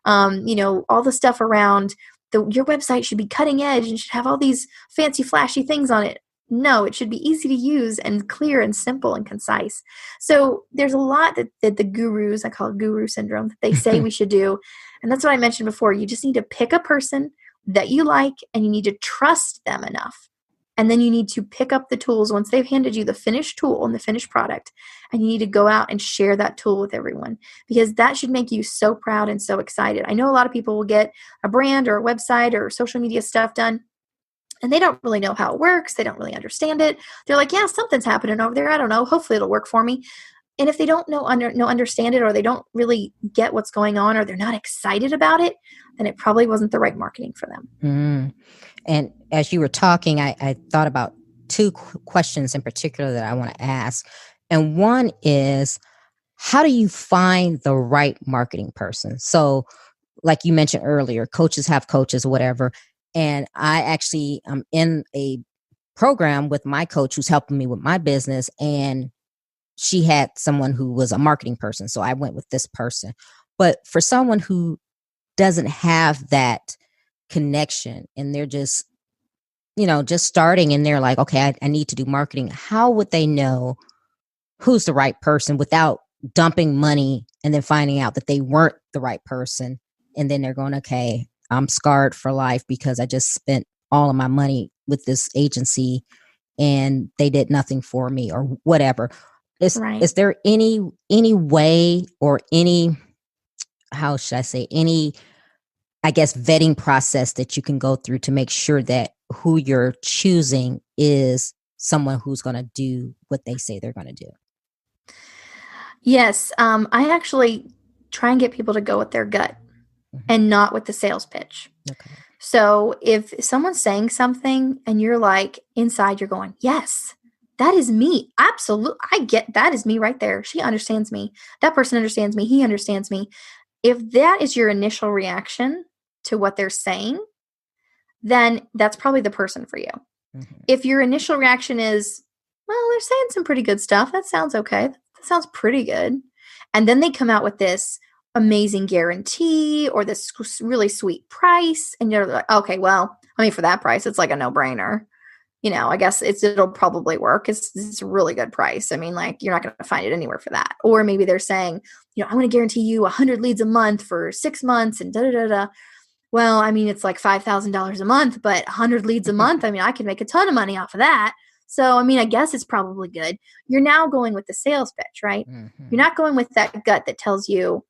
All the stuff around your website should be cutting edge and should have all these fancy, flashy things on it. No, it should be easy to use and clear and simple and concise. So there's a lot that the gurus, I call it guru syndrome, that they say we should do. And that's what I mentioned before. You just need to pick a person that you like and you need to trust them enough. And then you need to pick up the tools once they've handed you the finished tool and the finished product. And you need to go out and share that tool with everyone, because that should make you so proud and so excited. I know a lot of people will get a brand or a website or social media stuff done, and they don't really know how it works. They don't really understand it. They're like, yeah, something's happening over there. I don't know. Hopefully it'll work for me. And if they don't understand it, or they don't really get what's going on, or they're not excited about it, then it probably wasn't the right marketing for them. Mm. And as you were talking, I thought about two questions in particular that I want to ask. And one is, how do you find the right marketing person? So like you mentioned earlier, coaches have coaches or whatever. And I actually am in a program with my coach who's helping me with my business. And she had someone who was a marketing person. So I went with this person. But for someone who doesn't have that connection and they're just starting and they're like, okay, I need to do marketing. How would they know who's the right person without dumping money and then finding out that they weren't the right person? And then they're going, okay, I'm scarred for life because I just spent all of my money with this agency and they did nothing for me or whatever. Is there any way or any, how should I say, any, I guess, vetting process that you can go through to make sure that who you're choosing is someone who's going to do what they say they're going to do? Yes. I actually try and get people to go with their gut and not with the sales pitch. Okay. So if someone's saying something and you're like, inside you're going, yes, that is me. Absolutely. I get that is me right there. She understands me. That person understands me. He understands me. If that is your initial reaction to what they're saying, then that's probably the person for you. Mm-hmm. If your initial reaction is, well, they're saying some pretty good stuff. That sounds okay. That sounds pretty good. And then they come out with this amazing guarantee or this really sweet price. And you're like, okay, well, for that price, it's like a no-brainer. I guess it'll probably work. It's a really good price. You're not going to find it anywhere for that. Or maybe they're saying, I'm going to guarantee you 100 leads a month for 6 months and da-da-da-da. Well, it's like $5,000 a month, but 100 leads a month. I can make a ton of money off of that. So, I guess it's probably good. You're now going with the sales pitch, right? Mm-hmm. You're not going with that gut that tells you,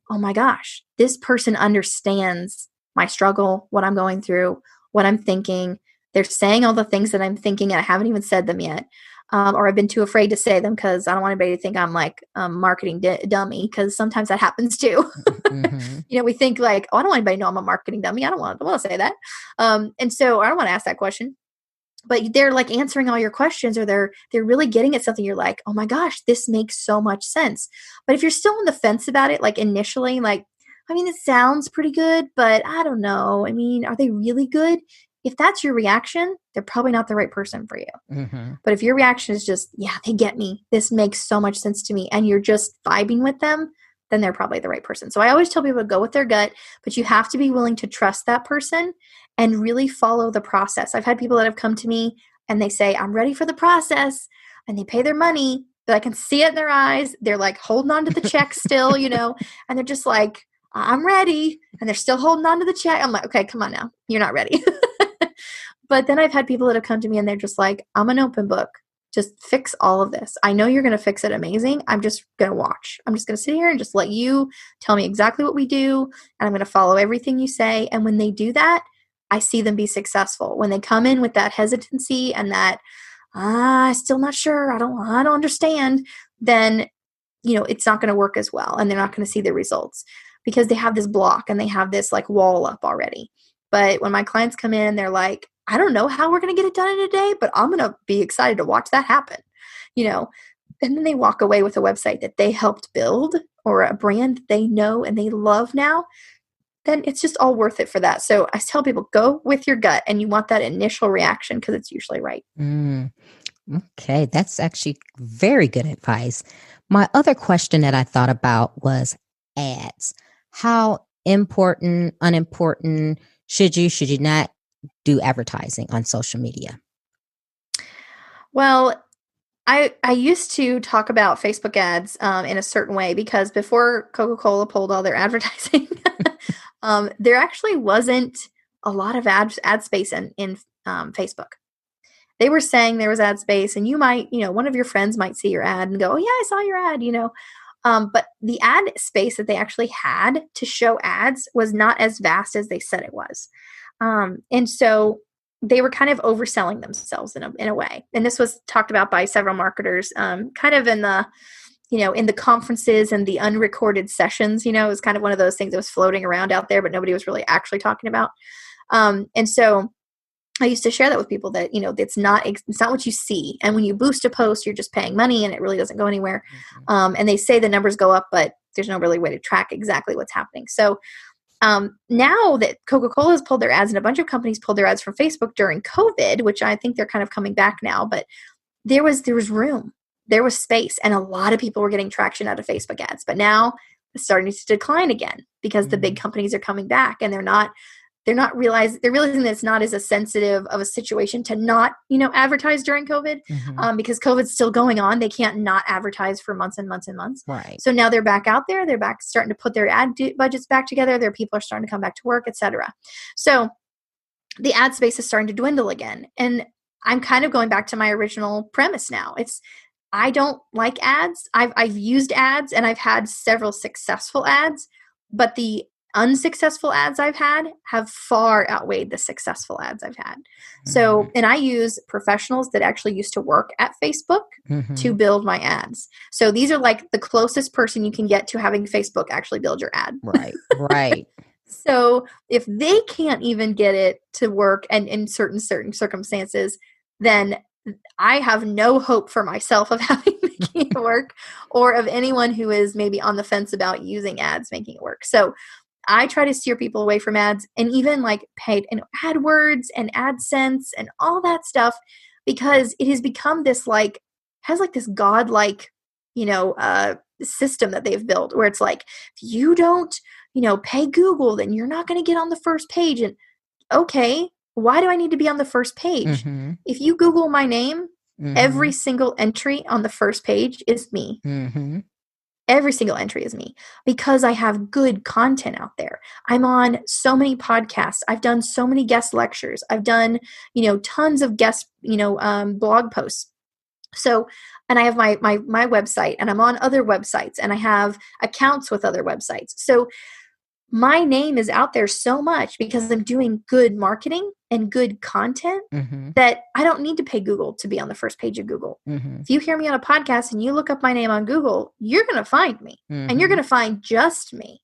oh my gosh, this person understands my struggle, what I'm going through, what I'm thinking. They're saying all the things that I'm thinking and I haven't even said them yet. Or I've been too afraid to say them because I don't want anybody to think I'm like a marketing dummy, because sometimes that happens too. Mm-hmm. We think like, oh, I don't want anybody to know I'm a marketing dummy. I don't want to say that. And so I don't want to ask that question. But they're like answering all your questions, or they're really getting at something. You're like, oh my gosh, this makes so much sense. But if you're still on the fence about it, like initially, like, it sounds pretty good, but I don't know. Are they really good? If that's your reaction, they're probably not the right person for you. Mm-hmm. But if your reaction is just, yeah, they get me, this makes so much sense to me, and you're just vibing with them, then they're probably the right person. So I always tell people to go with their gut, but you have to be willing to trust that person and really follow the process. I've had people that have come to me and they say, I'm ready for the process, and they pay their money, but I can see it in their eyes. They're like holding on to the check still, and they're just like, I'm ready. And they're still holding on to the check. I'm like, okay, come on now. You're not ready. But then I've had people that have come to me and they're just like, I'm an open book. Just fix all of this. I know you're going to fix it amazing. I'm just going to watch. I'm just going to sit here and just let you tell me exactly what we do. And I'm going to follow everything you say. And when they do that, I see them be successful. When they come in with that hesitancy and that, I'm still not sure, I don't understand, then, it's not going to work as well. And they're not going to see the results because they have this block and they have this like wall up already. But when my clients come in, they're like, I don't know how we're going to get it done in a day, but I'm going to be excited to watch that happen, you know? And then they walk away with a website that they helped build or a brand they know and they love now, then it's just all worth it for that. So I tell people, go with your gut, and you want that initial reaction because it's usually right. Okay, that's actually very good advice. My other question that I thought about was ads. How important, unimportant should you not do advertising on social media? Well, I used to talk about Facebook ads in a certain way because before Coca-Cola pulled all their advertising, there actually wasn't a lot of ad space in Facebook. They were saying there was ad space, and you might, one of your friends might see your ad and go, "Oh yeah, I saw your ad." But the ad space that they actually had to show ads was not as vast as they said it was, and so they were kind of overselling themselves in a way. And this was talked about by several marketers, kind of in the conferences and the unrecorded sessions. It was kind of one of those things that was floating around out there, but nobody was really actually talking about. And so I used to share that with people that, it's not what you see. And when you boost a post, you're just paying money and it really doesn't go anywhere. And they say the numbers go up, but there's no really way to track exactly what's happening. So now that Coca-Cola has pulled their ads and a bunch of companies pulled their ads from Facebook during COVID, which I think they're kind of coming back now, but there was room, there was space, and a lot of people were getting traction out of Facebook ads. But now it's starting to decline again because the big companies are coming back, and they're realizing that it's not as a sensitive of a situation to not, advertise during COVID, because COVID's still going on. They can't not advertise for months and months and months. Right. So now they're back out there. They're back starting to put their ad budgets back together. Their people are starting to come back to work, etc. So the ad space is starting to dwindle again. And I'm kind of going back to my original premise now. I don't like ads. I've used ads and I've had several successful ads, but the unsuccessful ads I've had have far outweighed the successful ads I've had. So, and I use professionals that actually used to work at Facebook to build my ads. So these are like the closest person you can get to having Facebook actually build your ad. Right. So if they can't even get it to work and in certain circumstances, then I have no hope for myself of making it work, or of anyone who is maybe on the fence about using ads making it work. So I try to steer people away from ads, and even like paid AdWords and AdSense and all that stuff, because it has become this this godlike, system that they've built where it's like, if you don't, pay Google, then you're not going to get on the first page. And okay, why do I need to be on the first page? If you Google my name, every single entry on the first page is me. Every single entry is me, because I have good content out there. I'm on so many podcasts. I've done so many guest lectures. I've done, tons of guest, blog posts. So, and I have my website, and I'm on other websites, and I have accounts with other websites. So my name is out there so much because I'm doing good marketing and good content that I don't need to pay Google to be on the first page of Google. If you hear me on a podcast and you look up my name on Google, you're going to find me, and you're going to find just me.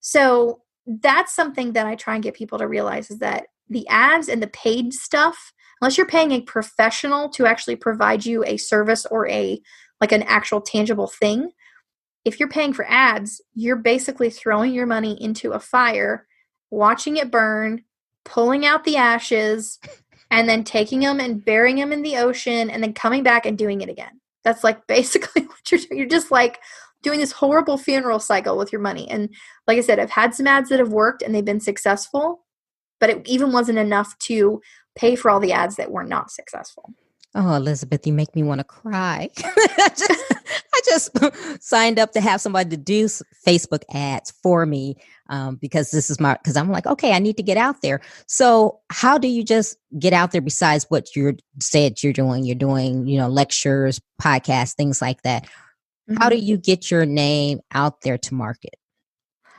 So that's something that I try and get people to realize, is that the ads and the paid stuff, unless you're paying a professional to actually provide you a service or an actual tangible thing, if you're paying for ads, you're basically throwing your money into a fire, watching it burn, pulling out the ashes, and then taking them and burying them in the ocean, and then coming back and doing it again. That's basically what you're doing. You're just doing this horrible funeral cycle with your money. And like I said, I've had some ads that have worked and they've been successful, but it even wasn't enough to pay for all the ads that were not successful. Oh, Elizabeth, you make me want to cry. I just signed up to have somebody to do Facebook ads for me, because because I'm like, okay, I need to get out there. So how do you just get out there besides what you said you're doing? You're doing, lectures, podcasts, things like that. How do you get your name out there to market?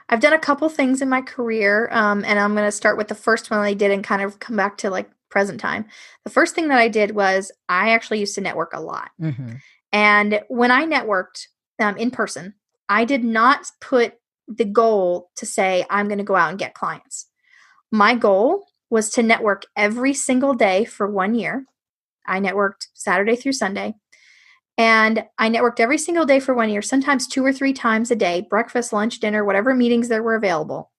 I've done a couple things in my career, and I'm going to start with the first one I did and kind of come back to present time. The first thing that I did was I actually used to network a lot. And when I networked in person, I did not put the goal to say, I'm going to go out and get clients. My goal was to network every single day for 1 year. I networked Saturday through Sunday. And I networked every single day for 1 year, sometimes 2 or 3 times a day, breakfast, lunch, dinner, whatever meetings there were available.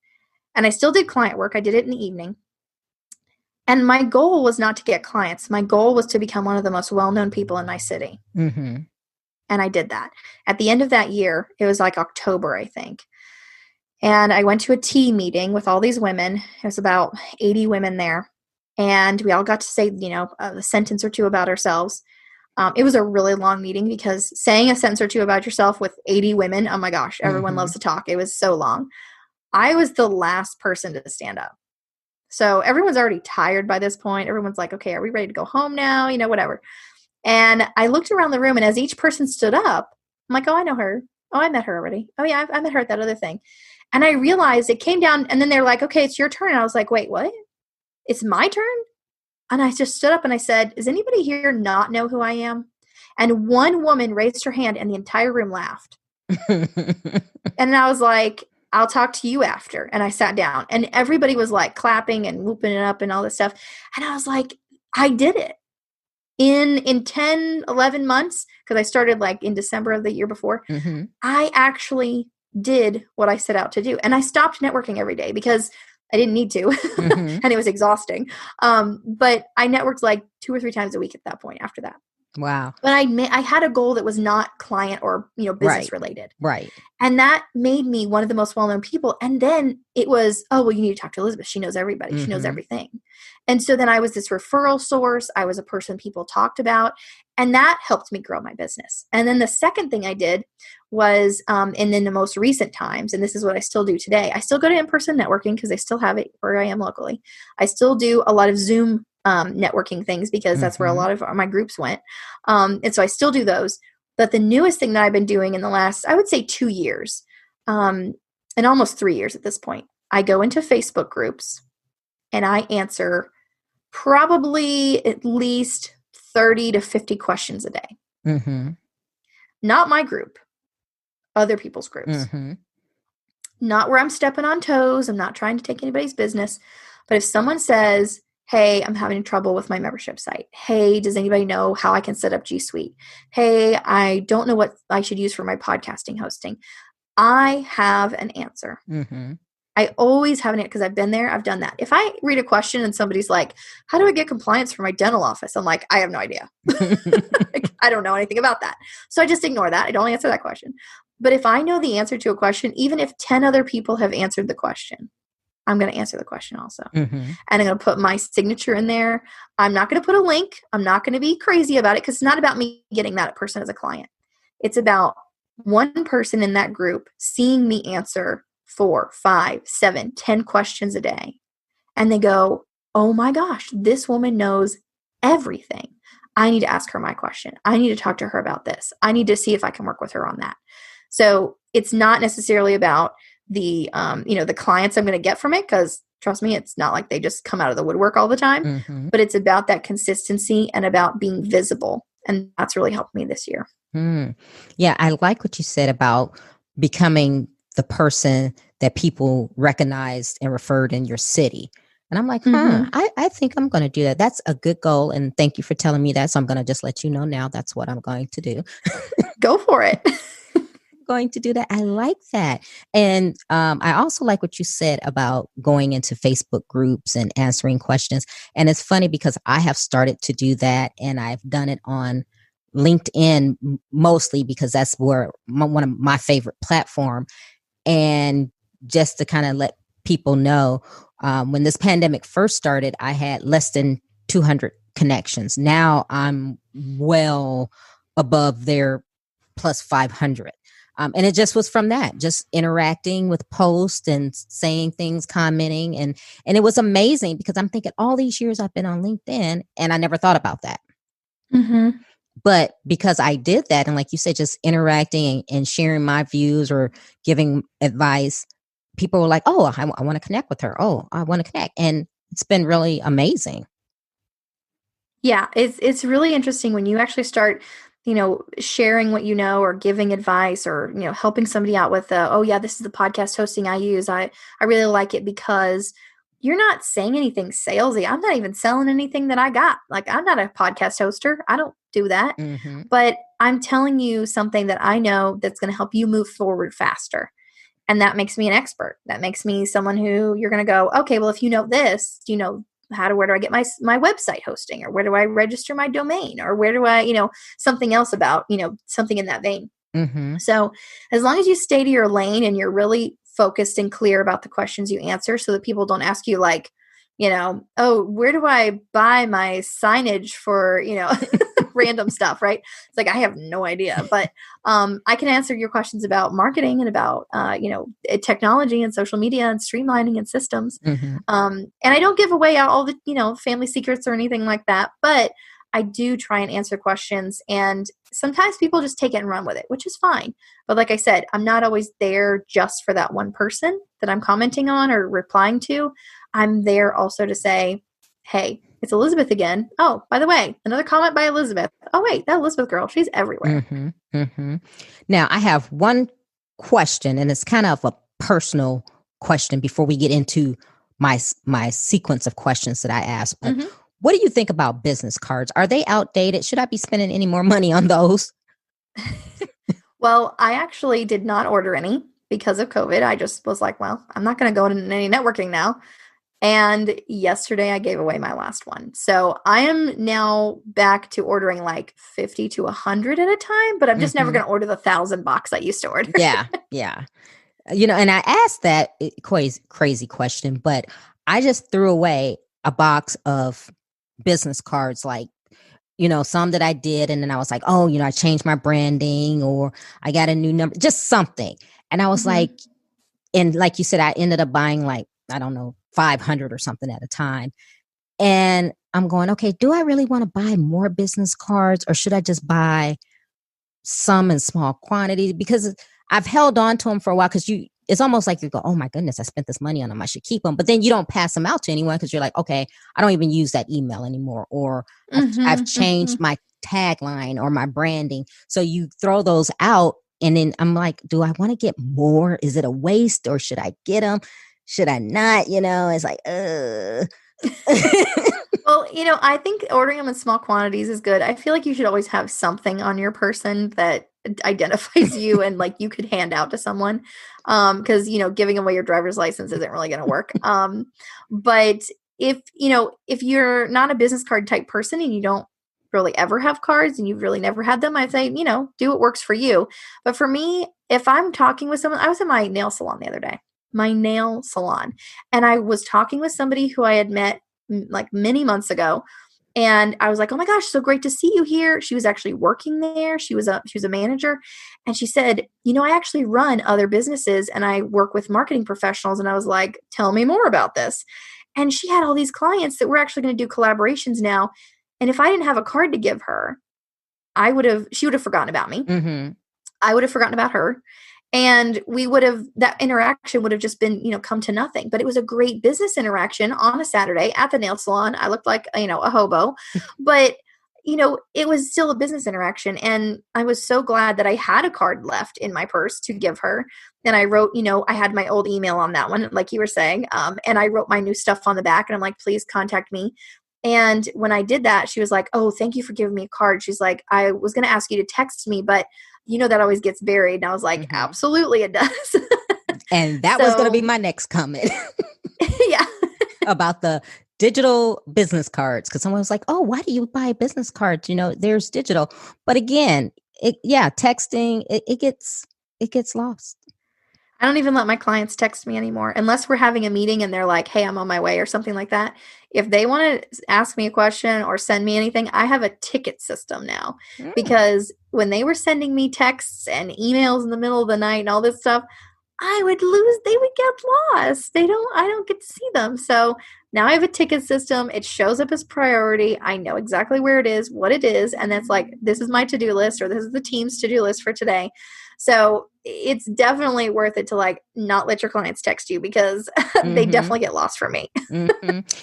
And I still did client work. I did it in the evening. And my goal was not to get clients. My goal was to become one of the most well-known people in my city. Mm-hmm. And I did that. At the end of that year, it was like October, I think. And I went to a tea meeting with all these women. It was about 80 women there. And we all got to say, a sentence or two about ourselves. It was a really long meeting because saying a sentence or two about yourself with 80 women, oh my gosh, everyone loves to talk. It was so long. I was the last person to stand up. So everyone's already tired by this point. Everyone's like, okay, are we ready to go home now? Whatever. And I looked around the room, and as each person stood up, I'm like, oh, I know her. Oh, I met her already. Oh, yeah, I met her at that other thing. And I realized it came down, and then they're like, okay, it's your turn. And I was like, wait, what? It's my turn? And I just stood up and I said, does anybody here not know who I am? And one woman raised her hand and the entire room laughed. And I was like, I'll talk to you after. And I sat down and everybody was like clapping and whooping it up and all this stuff. And I was like, I did it. In 10, 11 months, because I started like in December of the year before, I actually did what I set out to do. And I stopped networking every day because I didn't need to, and it was exhausting. But I networked like 2 or 3 times a week at that point after that. Wow. But I had a goal that was not client or, business related. Right. And that made me one of the most well-known people. And then it was, oh, well, you need to talk to Elizabeth. She knows everybody. She knows everything. And so then I was this referral source. I was a person people talked about. And that helped me grow my business. And then the second thing I did was, and in the most recent times, and this is what I still do today, I still go to in-person networking because I still have it where I am locally. I still do a lot of Zoom networking things because that's where a lot of my groups went. And so I still do those. But the newest thing that I've been doing in the last, I would say 2 years, and almost 3 years at this point, I go into Facebook groups and I answer probably at least 30 to 50 questions a day. Not my group, other people's groups. Not where I'm stepping on toes. I'm not trying to take anybody's business. But if someone says, hey, I'm having trouble with my membership site. Hey, does anybody know how I can set up G Suite? Hey, I don't know what I should use for my podcasting hosting. I have an answer. I always have an answer because I've been there. I've done that. If I read a question and somebody's like, how do I get compliance for my dental office? I'm like, I have no idea. I don't know anything about that. So I just ignore that. I don't answer that question. But if I know the answer to a question, even if 10 other people have answered the question, I'm going to answer the question also. And I'm going to put my signature in there. I'm not going to put a link. I'm not going to be crazy about it because it's not about me getting that person as a client. It's about one person in that group seeing me answer 4, 5, 7, 10 questions a day. And they go, oh my gosh, this woman knows everything. I need to ask her my question. I need to talk to her about this. I need to see if I can work with her on that. So it's not necessarily about the clients I'm going to get from it, because trust me, it's not like they just come out of the woodwork all the time, but it's about that consistency and about being visible. And that's really helped me this year. Yeah. I like what you said about becoming the person that people recognized and referred in your city. And I'm like, I think I'm going to do that. That's a good goal. And thank you for telling me that. So I'm going to just let you know now that's what I'm going to do. Go for it. Going to do that. I like that. And I also like what you said about going into Facebook groups and answering questions. And it's funny because I have started to do that, and I've done it on LinkedIn mostly because that's where one of my favorite platform. And just to kind of let people know, when this pandemic first started, I had less than 200 connections. Now I'm well above their plus 500. And it just was from that, just interacting with posts and saying things, commenting. And it was amazing because I'm thinking all these years I've been on LinkedIn and I never thought about that. But because I did that, and like you said, just interacting and sharing my views or giving advice, people were like, oh, I want to connect with her. Oh, I want to connect. And it's been really amazing. Yeah, it's really interesting when you actually start, sharing what you know or giving advice or, helping somebody out with, oh yeah, this is the podcast hosting I use. I really like it because, you're not saying anything salesy. I'm not even selling anything that I got. Like, I'm not a podcast hoster. I don't do that. Mm-hmm. But I'm telling you something that I know that's going to help you move forward faster. And that makes me an expert. That makes me someone who you're going to go, okay, well, if you know this, do you know where do I get my website hosting, or where do I register my domain, or where do I, something else about, something in that vein. Mm-hmm. So as long as you stay to your lane and you're really focused and clear about the questions you answer, so that people don't ask you like, oh, where do I buy my signage for, random stuff, right? It's like, I have no idea, but I can answer your questions about marketing and about, technology and social media and streamlining and systems. Mm-hmm. And I don't give away all the, family secrets or anything like that, but I do try and answer questions, and sometimes people just take it and run with it, which is fine. But like I said, I'm not always there just for that one person that I'm commenting on or replying to. I'm there also to say, hey, it's Elizabeth again. Oh, by the way, another comment by Elizabeth. Oh, wait, that Elizabeth girl, she's everywhere. Mm-hmm. Mm-hmm. Now, I have one question, and it's kind of a personal question before we get into my sequence of questions that I ask. But what do you think about business cards? Are they outdated? Should I be spending any more money on those? Well, I actually did not order any because of COVID. I just was like, well, I'm not going to go into any networking now. And yesterday I gave away my last one. So I am now back to ordering like 50 to 100 at a time, but I'm just never going to order the 1,000 box I used to order. Yeah. And I asked that crazy question, but I just threw away a box of business cards, like, some that I did. And then I was like, oh, I changed my branding, or I got a new number, just something. And I was like, and like you said, I ended up buying like, I don't know, 500 or something at a time. And I'm going, okay, do I really want to buy more business cards, or should I just buy some in small quantities? Because I've held on to them for a while, because it's almost like you go, oh my goodness, I spent this money on them, I should keep them. But then you don't pass them out to anyone, because you're like, okay, I don't even use that email anymore, or I've changed my tagline or my branding. So you throw those out, and then I'm like, do I want to get more? Is it a waste, or should I get them? Should I not? It's like, Well, I think ordering them in small quantities is good. I feel like you should always have something on your person that identifies you and like you could hand out to someone. Because, giving away your driver's license isn't really going to work. But if you're not a business card type person and you don't really ever have cards and you've really never had them, I'd say, do what works for you. But for me, if I'm talking with someone, I was in my nail salon the other day. And I was talking with somebody who I had met like many months ago. And I was like, oh my gosh, so great to see you here. She was actually working there. She was a manager. And she said, I actually run other businesses and I work with marketing professionals. And I was like, tell me more about this. And she had all these clients that we're actually going to do collaborations now. And if I didn't have a card to give her, she would have forgotten about me. I would have forgotten about her. And that interaction would have just been, come to nothing. But it was a great business interaction on a Saturday at the nail salon. I looked like, a hobo, but, it was still a business interaction. And I was so glad that I had a card left in my purse to give her. And I wrote, I had my old email on that one, like you were saying. And I wrote my new stuff on the back, and I'm like, please contact me. And when I did that, she was like, oh, thank you for giving me a card. She's like, I was going to ask you to text me, but that always gets buried. And I was like, absolutely it does. And that was going to be my next comment. Yeah. About the digital business cards. Because someone was like, oh, why do you buy business cards? There's digital. But again, texting, it gets lost. I don't even let my clients text me anymore unless we're having a meeting and they're like, hey, I'm on my way or something like that. If they want to ask me a question or send me anything, I have a ticket system now because when they were sending me texts and emails in the middle of the night and all this stuff, they would get lost. I don't get to see them. So now I have a ticket system. It shows up as priority. I know exactly where it is, what it is. And that's like, this is my to-do list, or this is the team's to-do list for today. So it's definitely worth it to like not let your clients text you because they definitely get lost from me.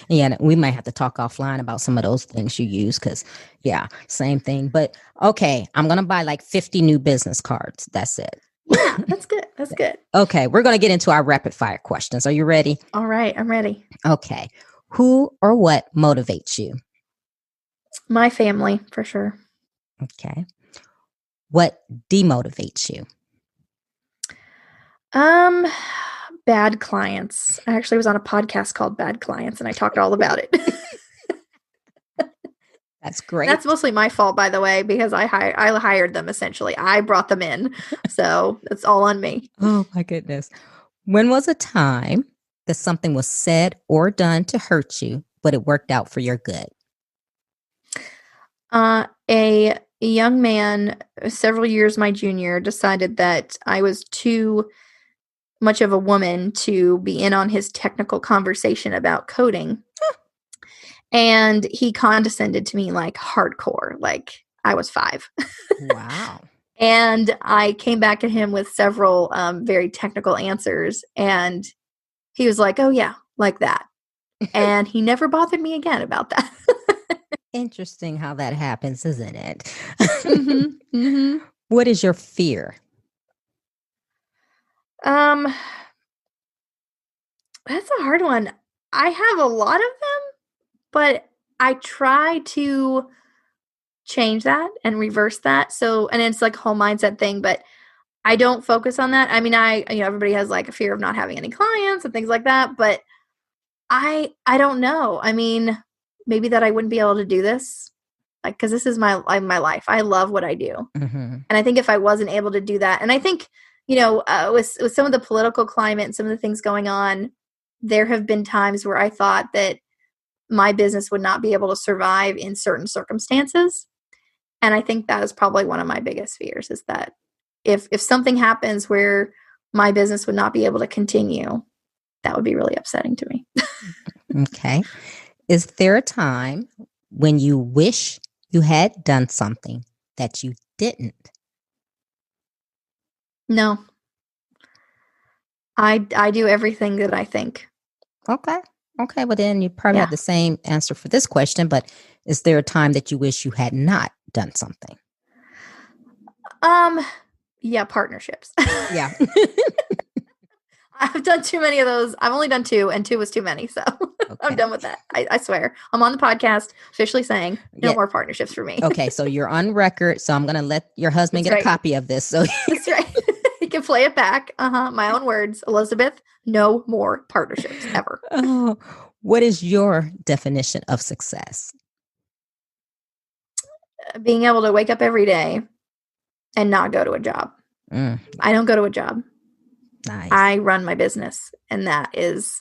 Yeah, we might have to talk offline about some of those things you use because, same thing. But okay, I'm going to buy like 50 new business cards. That's it. Yeah, that's good. That's good. Okay, we're going to get into our rapid fire questions. Are you ready? All right, I'm ready. Okay. Who or what motivates you? My family, for sure. Okay. What demotivates you? Um, Bad clients. I actually was on a podcast called Bad Clients, and I talked all about it. That's great. That's mostly my fault, by the way, because I hired them essentially. I brought them in, so it's all on me. Oh my goodness. When was a time that something was said or done to hurt you, but it worked out for your good? A young man, several years my junior, decided that I was too much of a woman to be in on his technical conversation about coding. And he condescended to me like hardcore, like I was 5. Wow. And I came back at him with several very technical answers. And he was like, oh, yeah, like that. And he never bothered me again about that. Interesting how that happens, isn't it? Mm-hmm, mm-hmm. What is your fear? That's a hard one. I have a lot of them, but I try to change that and reverse that. So, and it's like a whole mindset thing, but I don't focus on that. I mean, everybody has like a fear of not having any clients and things like that, but I don't know. I mean, maybe that I wouldn't be able to do this, like, because this is my life. I love what I do, and I think if I wasn't able to do that, and I think with some of the political climate and some of the things going on, there have been times where I thought that my business would not be able to survive in certain circumstances, and I think that is probably one of my biggest fears is that if something happens where my business would not be able to continue, that would be really upsetting to me. Okay. Is there a time when you wish you had done something that you didn't? No, I do everything that I think. Okay. Okay. Well, then you probably Yeah. have the same answer for this question, but is there a time that you wish you had not done something? Yeah, partnerships. Yeah. I've done too many of those. I've only done 2, and 2 was too many. So I'm Okay. done with that. I swear. I'm on the podcast officially saying no Yeah. more partnerships for me. Okay. So you're on record. So I'm going to let your husband That's get right. a copy of this. So That's right. You can play it back. My own words. Elizabeth, no more partnerships ever. oh, what is your definition of success? Being able to wake up every day and not go to a job. Mm, I don't go to a job. nice. I run my business, and that is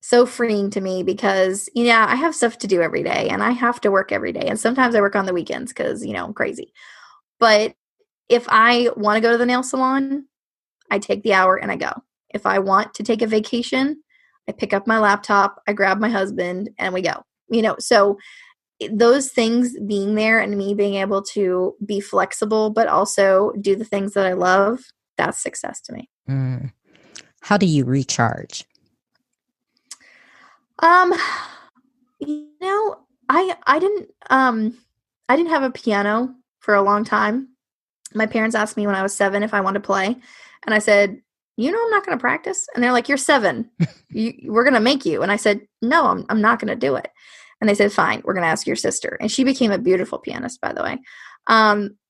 so freeing to me because, I have stuff to do every day and I have to work every day. And sometimes I work on the weekends because, I'm crazy. But if I want to go to the nail salon, I take the hour and I go. If I want to take a vacation, I pick up my laptop, I grab my husband, and we go. So those things being there and me being able to be flexible, but also do the things that I love, that's success to me. Mm. How do you recharge? Um, I didn't have a piano for a long time. My parents asked me when I was 7 if I wanted to play, and I said, I'm not going to practice. And they're like, "You're 7. We're going to make you." And I said, "No, I'm not going to do it." And they said, "Fine, we're going to ask your sister." And she became a beautiful pianist, by the way.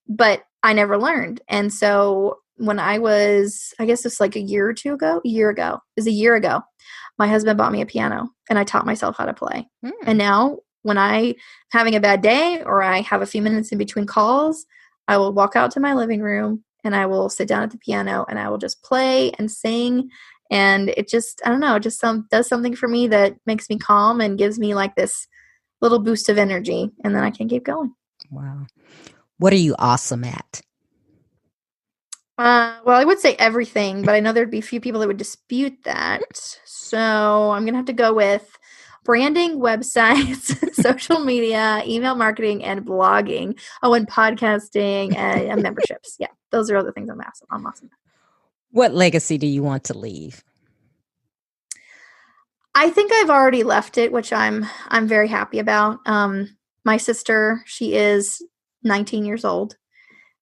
But I never learned. And so when I was, I guess it's like a year ago, my husband bought me a piano and I taught myself how to play. And now when I'm having a bad day or I have a few minutes in between calls, I will walk out to my living room and I will sit down at the piano and I will just play and sing. And it just, I don't know, it just does something for me that makes me calm and gives me like this little boost of energy. And then I can keep going. Wow. What are you awesome at? Well, I would say everything, but I know there'd be a few people that would dispute that. So I'm going to have to go with branding, websites, social media, email marketing, and blogging. Oh, and podcasting and memberships. Yeah, those are other things I'm awesome at. What legacy do you want to leave? I think I've already left it, which I'm very happy about. My sister, she is 19 years old.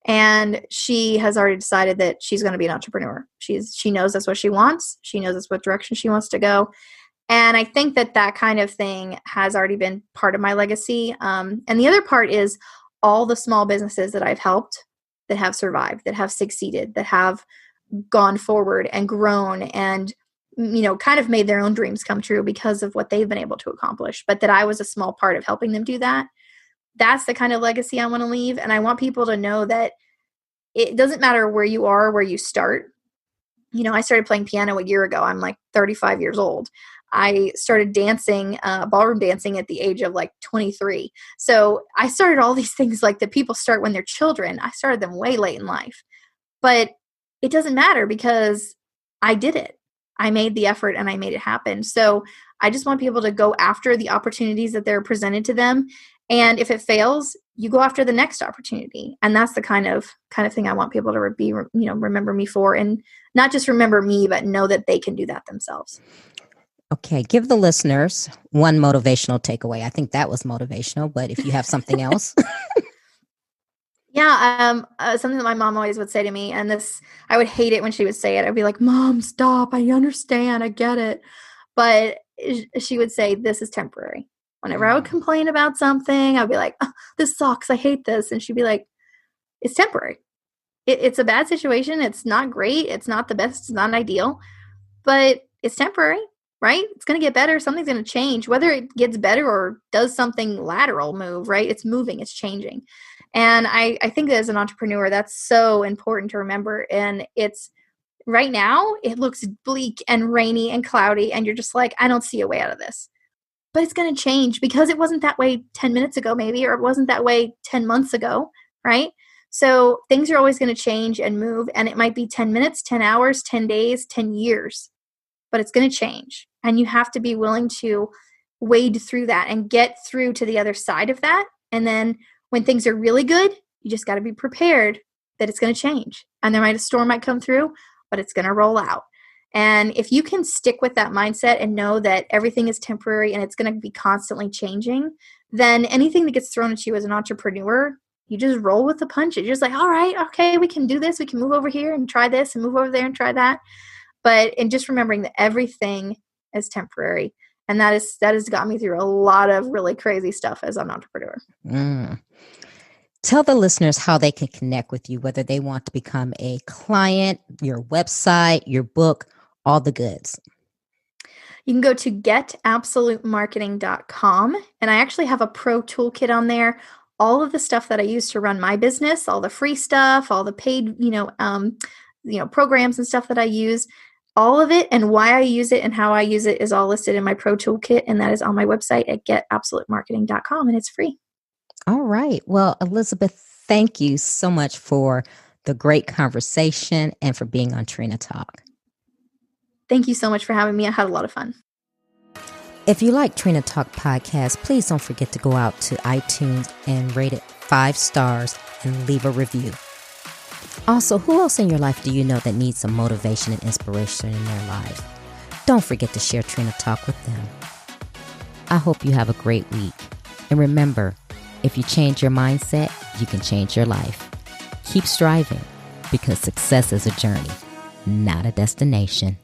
And she has already decided that she's going to be an entrepreneur. She knows that's what she wants. She knows that's what direction she wants to go. And I think that kind of thing has already been part of my legacy. And the other part is all the small businesses that I've helped that have survived, that have succeeded, that have gone forward and grown and, kind of made their own dreams come true because of what they've been able to accomplish. But that I was a small part of helping them do that. That's the kind of legacy I want to leave. And I want people to know that it doesn't matter where you are, where you start. I started playing piano a year ago. I'm like 35 years old. I started dancing, ballroom dancing at the age of like 23. So I started all these things like that people start when they're children. I started them way late in life. But it doesn't matter because I did it. I made the effort and I made it happen. So I just want people to go after the opportunities that they're presented to them. And if it fails, you go after the next opportunity. And that's the kind of thing I want people to remember me for, and not just remember me, but know that they can do that themselves. Okay, give the listeners one motivational takeaway. I think that was motivational, but if you have something else. Yeah, something that my mom always would say to me, and this, I would hate it when she would say it. I'd be like, Mom, stop. I understand. I get it. But she would say, this is temporary. Whenever I would complain about something, I'd be like, oh, this sucks. I hate this. And she'd be like, it's temporary. It's a bad situation. It's not great. It's not the best. It's not ideal, but it's temporary, right? It's going to get better. Something's going to change, whether it gets better or does something lateral move, right? It's moving, it's changing. And I think that as an entrepreneur, that's so important to remember. And it's right now, it looks bleak and rainy and cloudy. And you're just like, I don't see a way out of this. But it's going to change because it wasn't that way 10 minutes ago, maybe, or it wasn't that way 10 months ago, right? So things are always going to change and move. And it might be 10 minutes, 10 hours, 10 days, 10 years, but it's going to change. And you have to be willing to wade through that and get through to the other side of that. And then when things are really good, you just got to be prepared that it's going to change. And a storm might come through, but it's going to roll out. And if you can stick with that mindset and know that everything is temporary and it's going to be constantly changing, then anything that gets thrown at you as an entrepreneur, you just roll with the punches. You're just like, all right, okay, we can do this. We can move over here and try this and move over there and try that. And just remembering that everything is temporary. And that has got me through a lot of really crazy stuff as an entrepreneur. Tell the listeners how they can connect with you, whether they want to become a client, your website, your book, all the goods. You can go to getabsolutemarketing.com. And I actually have a pro toolkit on there. All of the stuff that I use to run my business, all the free stuff, all the paid, programs and stuff that I use, all of it and why I use it and how I use it is all listed in my pro toolkit. And that is on my website at getabsolutemarketing.com, and it's free. All right. Well, Elizabeth, thank you so much for the great conversation and for being on Trina Talk. Thank you so much for having me. I had a lot of fun. If you like Trina Talk podcast, please don't forget to go out to iTunes and rate it 5 stars and leave a review. Also, who else in your life do you know that needs some motivation and inspiration in their lives? Don't forget to share Trina Talk with them. I hope you have a great week. And remember, if you change your mindset, you can change your life. Keep striving, because success is a journey, not a destination.